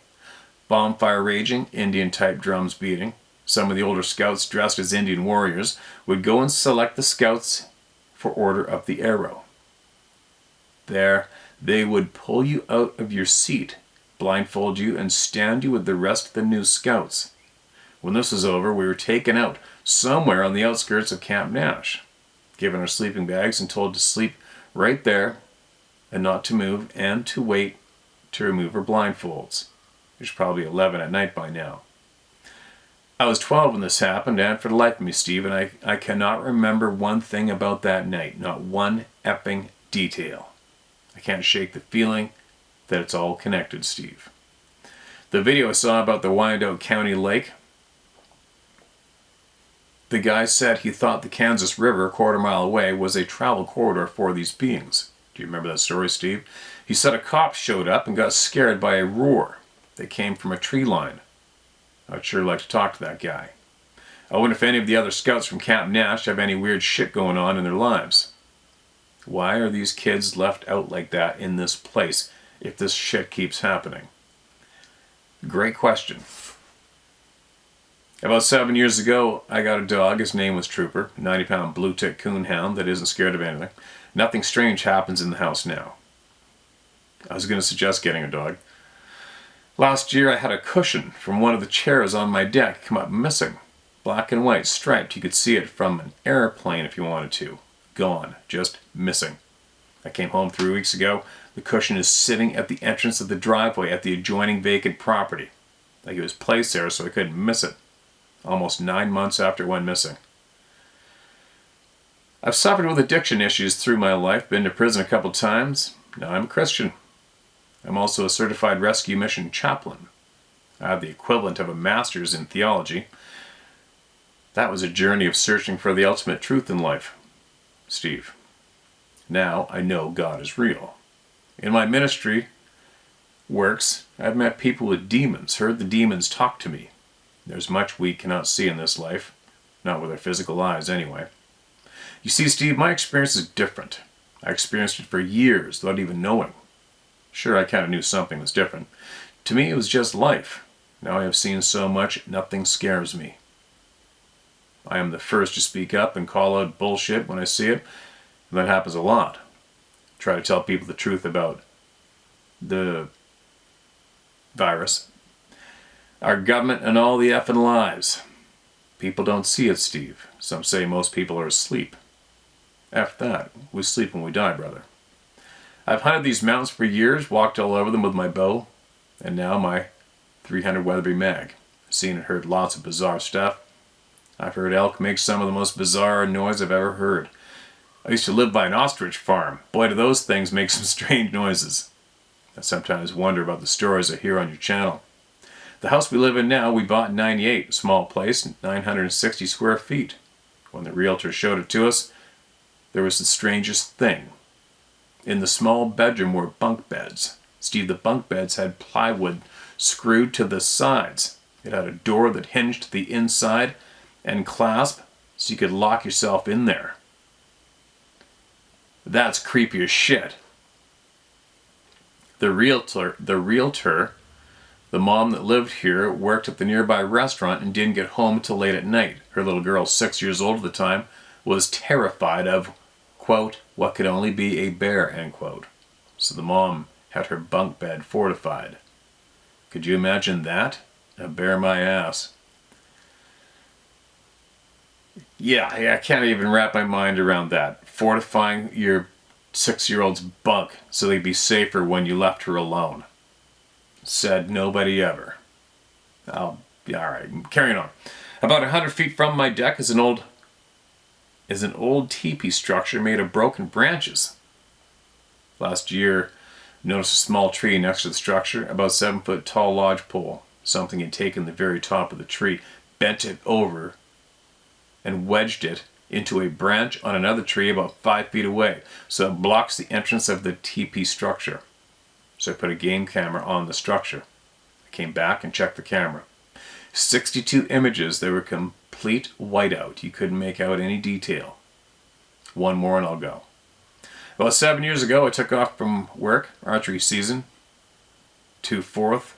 Bonfire raging, Indian-type drums beating. Some of the older scouts dressed as Indian warriors would go and select the scouts for Order of the Arrow. There, they would pull you out of your seat, blindfold you, and stand you with the rest of the new scouts. When this was over, we were taken out somewhere on the outskirts of Camp Nash, given our sleeping bags and told to sleep right there and not to move and to wait to remove our blindfolds. It was probably 11 at night by now. I was 12 when this happened, and for the life of me, Steve, and I cannot remember one thing about that night, not one effing detail. I can't shake the feeling that it's all connected, Steve. The video I saw about the Wyandotte County Lake, the guy said he thought the Kansas River, a quarter-mile away, was a travel corridor for these beings. Do you remember that story, Steve? He said a cop showed up and got scared by a roar that came from a tree line. I'd sure like to talk to that guy. I wonder if any of the other scouts from Camp Nash have any weird shit going on in their lives. Why are these kids left out like that in this place if this shit keeps happening? Great question. About 7 years ago, I got a dog. His name was Trooper, 90-pound blue tick coon hound that isn't scared of anything. Nothing strange happens in the house now. I was going to suggest getting a dog. Last year, I had a cushion from one of the chairs on my deck come up missing. Black and white, striped. You could see it from an airplane if you wanted to. Gone. Just missing. I came home 3 weeks ago. The cushion is sitting at the entrance of the driveway at the adjoining vacant property. Like it was placed there so I couldn't miss it. Almost 9 months after it went missing. I've suffered with addiction issues through my life, been to prison a couple times. Now I'm a Christian. I'm also a certified rescue mission chaplain. I have the equivalent of a master's in theology. That was a journey of searching for the ultimate truth in life, Steve. Now I know God is real. In my ministry works, I've met people with demons, heard the demons talk to me. There's much we cannot see in this life, not with our physical eyes anyway. You see, Steve, my experience is different. I experienced it for years without even knowing. Sure, I kind of knew something was different. To me, it was just life. Now I have seen so much, nothing scares me. I am the first to speak up and call out bullshit when I see it. And that happens a lot. Try to tell people the truth about the virus, our government, and all the effing lies. People don't see it, Steve. Some say most people are asleep. F that. We sleep when we die, brother. I've hunted these mountains for years, walked all over them with my bow, and now my 300 Weatherby mag. I've seen and heard lots of bizarre stuff. I've heard elk make some of the most bizarre noise I've ever heard. I used to live by an ostrich farm. Boy, do those things make some strange noises. I sometimes wonder about the stories I hear on your channel. The house we live in now, we bought in '98, a small place, 960 square feet. When the realtor showed it to us, there was the strangest thing. In the small bedroom were bunk beds. Steve, the bunk beds had plywood screwed to the sides. It had a door that hinged to the inside and clasp so you could lock yourself in there. That's creepy as shit. The realtor, the mom that lived here, worked at the nearby restaurant and didn't get home till late at night. Her little girl, 6 years old at the time, was terrified of, quote, what could only be a bear, end quote. So the mom had her bunk bed fortified. Could you imagine that? A bear my ass. Yeah, I can't even wrap my mind around that. Fortifying your 6-year-old's bunk so they'd be safer when you left her alone. Said nobody ever. Oh, yeah, all right, carrying on. About 100 feet from my deck is an old teepee structure made of broken branches. Last year, noticed a small tree next to the structure, about 7 foot tall lodge pole. Something had taken the very top of the tree, bent it over, and wedged it into a branch on another tree about 5 feet away, so it blocks the entrance of the teepee structure. So I put a game camera on the structure. I came back and checked the camera. 62 images, they were complete whiteout. You couldn't make out any detail. One more and I'll go. About 7 years ago, I took off from work, archery season, to 4th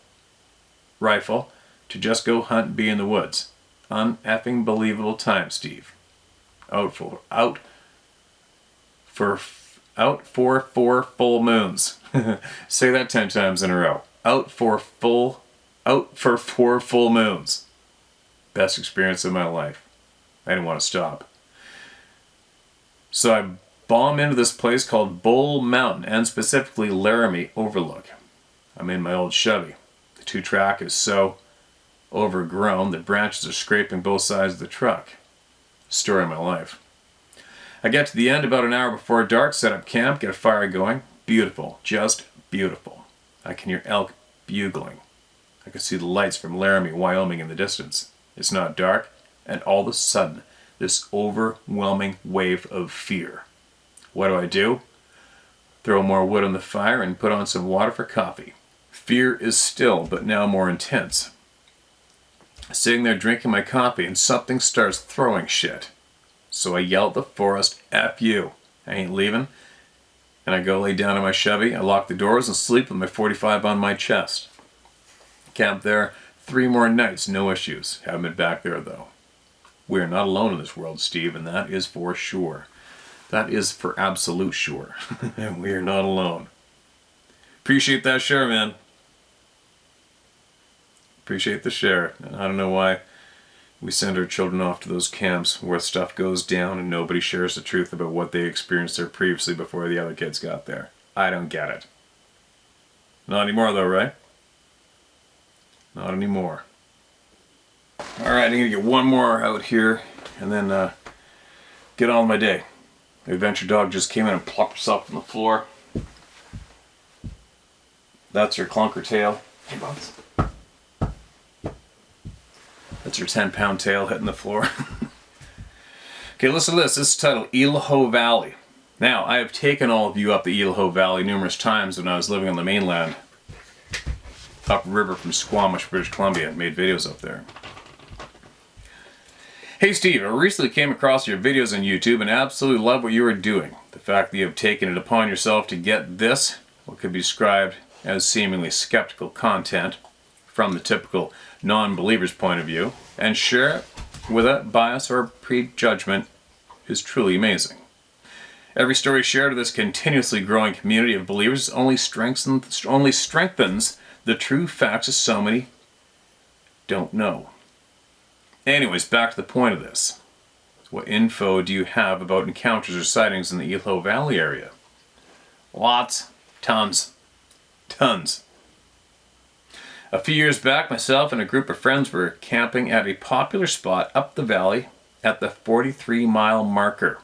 rifle, to just go hunt and be in the woods. Uneffing believable time, Steve. Out for 4 full moons. Say that 10 times in a row. Out for 4 full moons. Best experience of my life. I didn't want to stop. So I bomb into this place called Bull Mountain, and specifically Laramie Overlook. I'm in my old Chevy. The 2-track is so overgrown that branches are scraping both sides of the truck. Story of my life. I get to the end about an hour before dark, set up camp, get a fire going. Beautiful, just beautiful. I can hear elk bugling. I can see the lights from Laramie, Wyoming in the distance. It's not dark, and all of a sudden, this overwhelming wave of fear. What do? Throw more wood on the fire and put on some water for coffee. Fear is still, but now more intense. Sitting there drinking my coffee and something starts throwing shit. So I yell at the forest, F you, I ain't leaving. And I go lay down in my Chevy, I lock the doors and sleep with my .45 on my chest. Camped there 3 more nights, no issues. Haven't been back there though. We are not alone in this world, Steve, and that is for sure. That is for absolute sure. And we are not alone. Appreciate that share, man. Appreciate the share. And I don't know why we send our children off to those camps where stuff goes down and nobody shares the truth about what they experienced there previously before the other kids got there. I don't get it. Not anymore though, right? Not anymore. Alright, I'm going to get one more out here and then get on with my day. The adventure dog just came in and plopped herself on the floor. That's her clunker tail. Hey, Bones. That's her 10-pound tail hitting the floor. Okay, listen to this. This is titled Elaho Valley. Now, I have taken all of you up the Elaho Valley numerous times when I was living on the mainland. Upriver from Squamish, British Columbia. Made videos up there. Hey Steve, I recently came across your videos on YouTube and absolutely love what you are doing. The fact that you have taken it upon yourself to get this, what could be described as seemingly skeptical content from the typical non-believer's point of view, and share it without bias or prejudgment is truly amazing. Every story shared with this continuously growing community of believers only strengthens the true facts that so many don't know. Anyways, back to the point of this. What info do you have about encounters or sightings in the Elaho Valley area? Lots. Tons. Tons. A few years back, myself and a group of friends were camping at a popular spot up the valley at the 43-mile marker.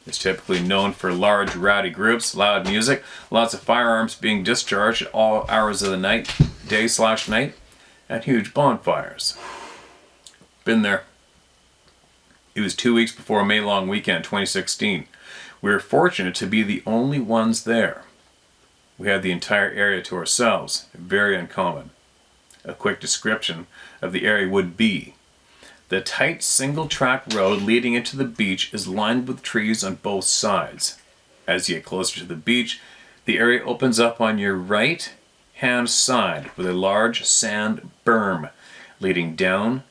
It's typically known for large, rowdy groups, loud music, lots of firearms being discharged at all hours of the night, day/night, and huge bonfires. Been there. It was 2 weeks before May Long Weekend 2016. We were fortunate to be the only ones there. We had the entire area to ourselves, very uncommon. A quick description of the area would be: the tight single-track road leading into the beach is lined with trees on both sides. As you get closer to the beach, the area opens up on your right-hand side with a large sand berm leading down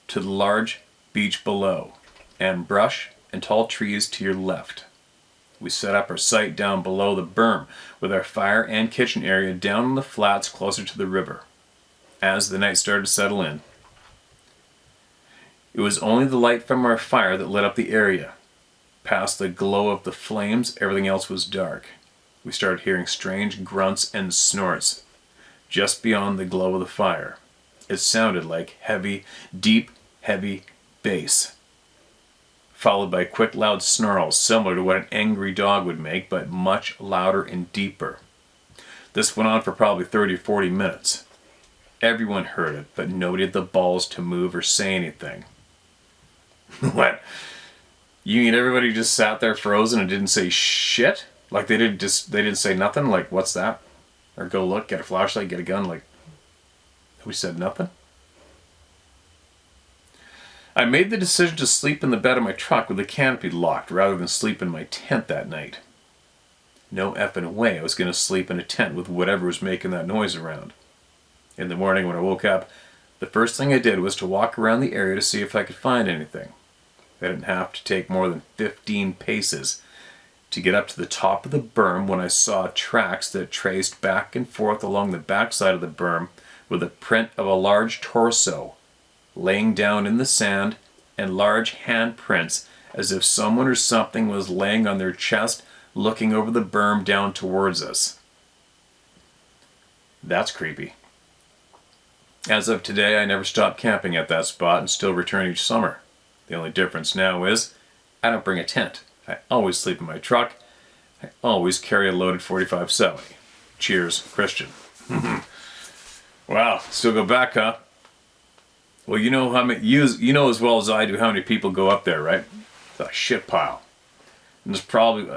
to the large beach below, and brush and tall trees to your left. We set up our site down below the berm with our fire and kitchen area down on the flats closer to the river. As the night started to settle in, it was only the light from our fire that lit up the area. Past the glow of the flames, everything else was dark. We started hearing strange grunts and snorts just beyond the glow of the fire. It sounded like deep, heavy bass, followed by quick, loud snarls similar to what an angry dog would make, but much louder and deeper. This went on for probably 30 or 40 minutes. Everyone heard it, but nobody had the balls to move or say anything. What? You mean everybody just sat there frozen and didn't say shit? Like they didn't say nothing? Like, what's that? Or go look, get a flashlight, get a gun, like nobody said nothing? I made the decision to sleep in the bed of my truck with the canopy locked rather than sleep in my tent that night. No effing way I was going to sleep in a tent with whatever was making that noise around. In the morning when I woke up, the first thing I did was to walk around the area to see if I could find anything. I didn't have to take more than 15 paces to get up to the top of the berm when I saw tracks that traced back and forth along the backside of the berm with a print of a large torso laying down in the sand and large handprints as if someone or something was laying on their chest looking over the berm down towards us. That's creepy. As of today, I never stopped camping at that spot and still return each summer. The only difference now is I don't bring a tent. I always sleep in my truck. I always carry a loaded 45-70. Cheers, Christian. Wow, still go back, huh? Well, you know you know as well as I do how many people go up there, right? It's a shit pile. And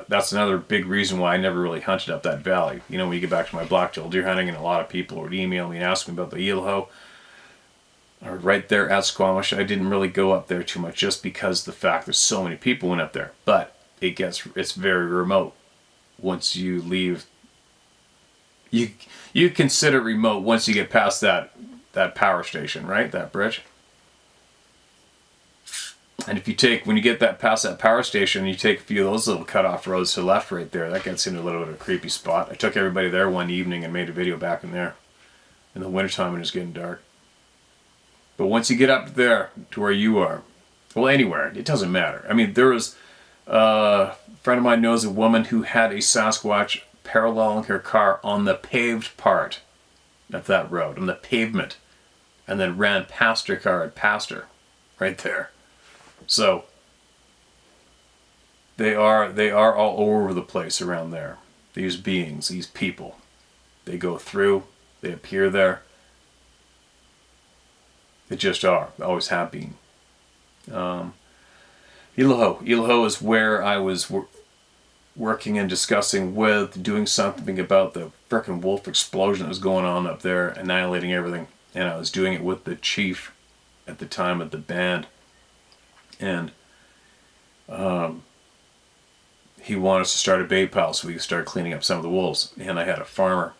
that's another big reason why I never really hunted up that valley. You know, when you get back to my blacktail deer hunting, and a lot of people would email me and ask me about the Elaho, or right there at Squamish, I didn't really go up there too much just because of the fact that so many people went up there. But it's very remote once you leave. You consider it remote once you get past that power station, right? That bridge. And when you get past that power station, you take a few of those little cut-off roads to the left right there, that gets into a little bit of a creepy spot. I took everybody there one evening and made a video back in there in the wintertime when it's getting dark. But once you get up there to where you are, well, anywhere, it doesn't matter. I mean, there was a friend of mine knows a woman who had a Sasquatch paralleling her car on the paved part of that road, on the pavement, and then ran past her car and passed her right there. So they are all over the place around there. These beings, these people, they go through, they appear there. They just are. They always have been. Elaho is where I was working and discussing doing something about the frickin' wolf explosion that was going on up there, annihilating everything. And I was doing it with the chief at the time of the band. And he wanted us to start a bait pile so we could start cleaning up some of the wolves. And I had a farmer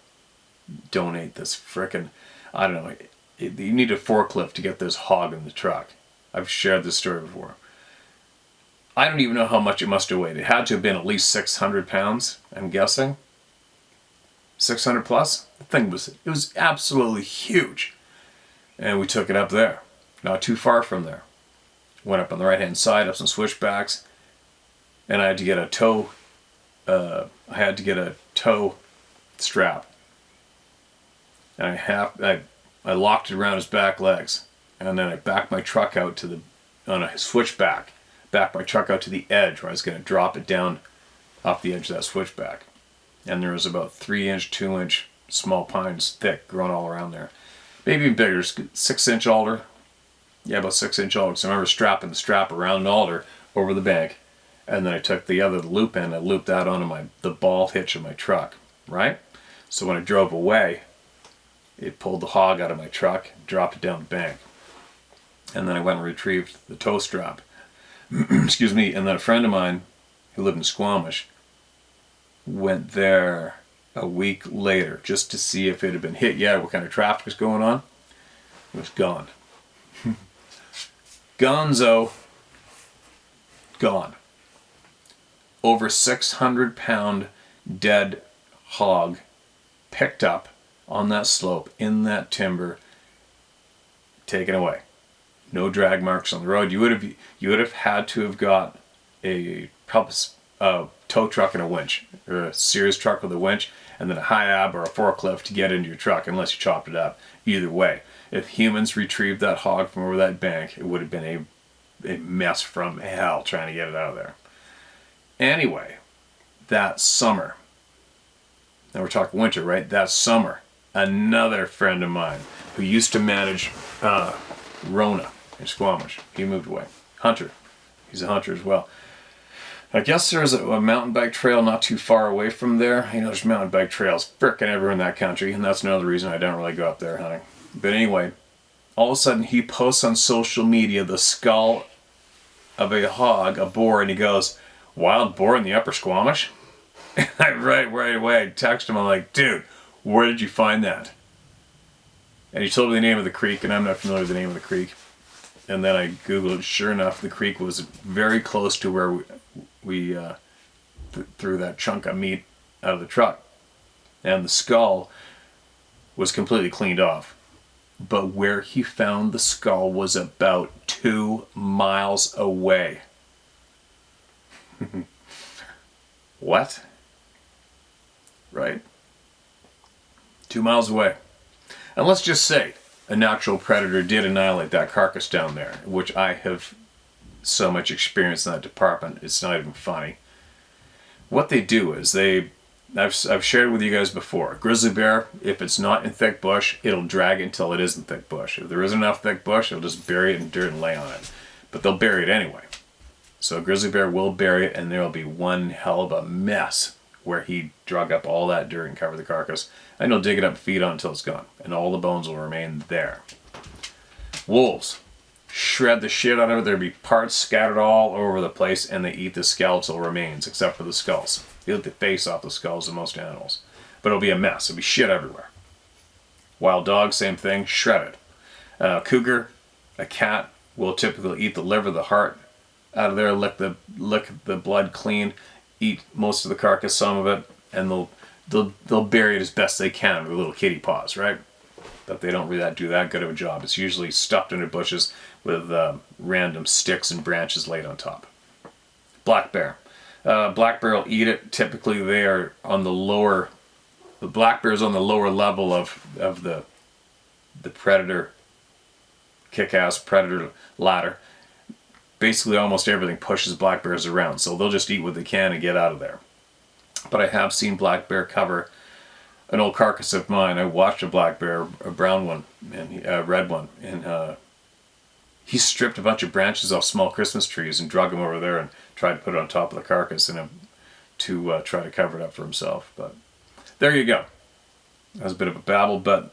donate this frickin', I don't know, you need a forklift to get this hog in the truck. I've shared this story before. I don't even know how much it must have weighed. It had to have been at least 600 pounds, I'm guessing. 600 plus? The thing was absolutely huge. And we took it up there. not too far from there. Went up on the right hand side, up some switchbacks, and I had to get a toe. Toe strap, and I locked it around his back legs, and then I backed my truck out on a switchback, backed my truck out to the edge where I was going to drop it down off the edge of that switchback, and there was about 3-inch, 2-inch small pines thick growing all around there, maybe even bigger, 6-inch alder. Yeah, about 6-inch alder. So I remember strapping the strap around an alder over the bank, and then I took the loop end, I looped that onto the ball hitch of my truck, right? So when I drove away, it pulled the hog out of my truck, dropped it down the bank. And then I went and retrieved the tow strap. Excuse me. And then a friend of mine who lived in Squamish went there a week later just to see if it had been hit yet, what kind of traffic was going on. It was gone. Gonzo. Gone. Over 600-pound dead hog picked up on that slope in that timber, taken away. No drag marks on the road. You would have had to have got a tow truck and a winch, or a serious truck with a winch, and then a high ab or a forklift to get into your truck, unless you chopped it up. Either way, if humans retrieved that hog from over that bank, it would have been a mess from hell trying to get it out of there. Anyway, that summer, now we're talking winter, right? That summer, another friend of mine who used to manage Rona in Squamish, he moved away. Hunter. He's a hunter as well. I guess there's a mountain bike trail not too far away from there. You know, there's mountain bike trails frickin' everywhere in that country, and that's another reason I don't really go up there hunting. But anyway, all of a sudden he posts on social media the skull of a hog, a boar, and he goes, "Wild boar in the upper Squamish?" And I right away I text him, I'm like, "Dude, where did you find that?" And he told me the name of the creek, and I'm not familiar with the name of the creek. And then I Googled it. Sure enough, the creek was very close to where we threw that chunk of meat out of the truck. And the skull was completely cleaned off. But where he found the skull was about 2 miles away. What? Right? 2 miles away. And let's just say a natural predator did annihilate that carcass down there, which I have so much experience in that department, it's not even funny. What they do is I've shared with you guys before, a grizzly bear, if it's not in thick bush, it'll drag it until it is in thick bush. If there isn't enough thick bush, it'll just bury it in dirt and lay on it. But they'll bury it anyway. So a grizzly bear will bury it, and there'll be one hell of a mess where he drug up all that dirt and covered the carcass, and he'll dig it up and feed on it until it's gone, and all the bones will remain there. Wolves shred the shit out of it. There'll be parts scattered all over the place, and they eat the skeletal remains, except for the skulls. They eat the face off the skulls of most animals. But it'll be a mess. It'll be shit everywhere. Wild dog, same thing, shredded. Cougar, a cat, will typically eat the liver, the heart out of there, lick the blood clean, eat most of the carcass, some of it, and they'll bury it as best they can with little kitty paws, right? But they don't really do that good of a job. It's usually stuffed under bushes with random sticks and branches laid on top. Black bear. Black bear will eat it. Typically they are on the lower, the black bear is on the lower level of the predator, kick-ass predator ladder. Basically almost everything pushes black bears around, so they'll just eat what they can and get out of there. But I have seen black bear cover an old carcass of mine. I watched a black bear, a brown one, and a red one, and he stripped a bunch of branches off small Christmas trees and drug them over there and tried to put it on top of the carcass to try to cover it up for himself. But there you go. That was a bit of a babble, but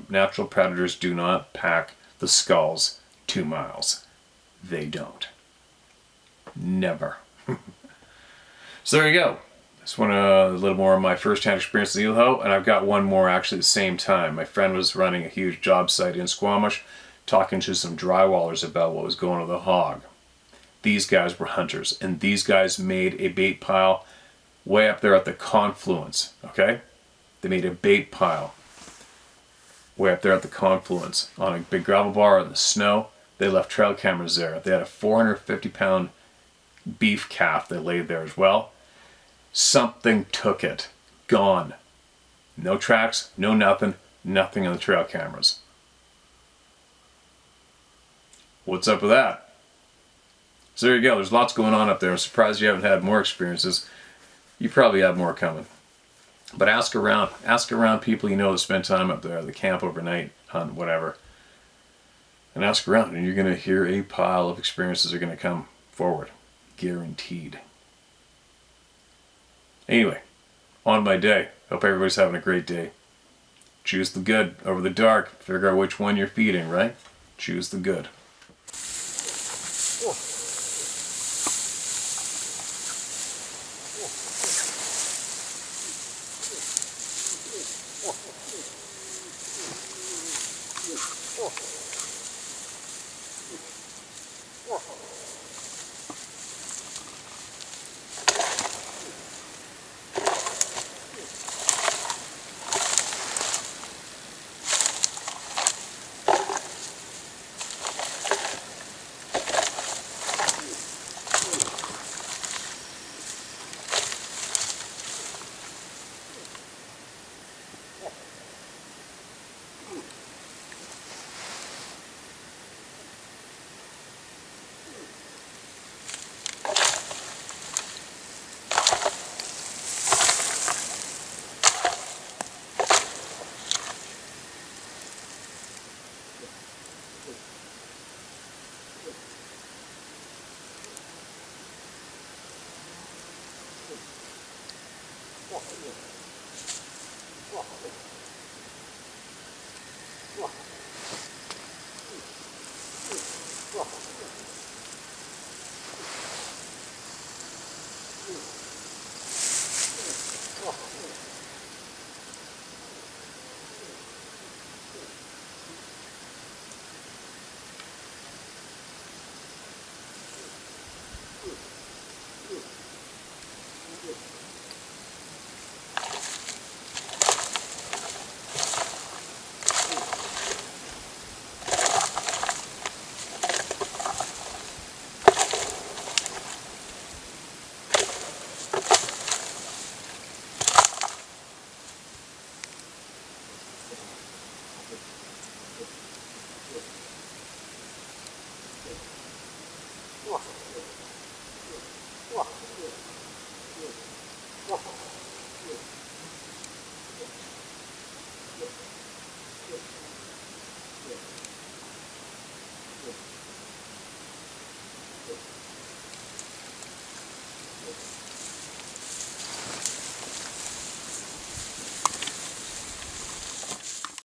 natural predators do not pack the skulls 2 miles. They don't. Never. So there you go. Just want a little more of my first-hand experience with Elaho, and I've got one more actually at the same time. My friend was running a huge job site in Squamish, talking to some drywallers about what was going on with the hog. These guys were hunters, and these guys made a bait pile way up there at the confluence, okay? They made a bait pile way up there at the confluence on a big gravel bar in the snow. They left trail cameras there. They had a 450-pound beef calf that laid there as well. Something took it. Gone. No tracks, no nothing, nothing on the trail cameras. What's up with that? So there you go. There's lots going on up there. I'm surprised you haven't had more experiences. You probably have more coming. But ask around. Ask around people you know that spend time up there, that camp overnight, hunt, whatever. And ask around, and you're going to hear a pile of experiences are going to come forward. Guaranteed. Anyway, on my day. Hope everybody's having a great day. Choose the good over the dark. Figure out which one you're feeding, right? Choose the good.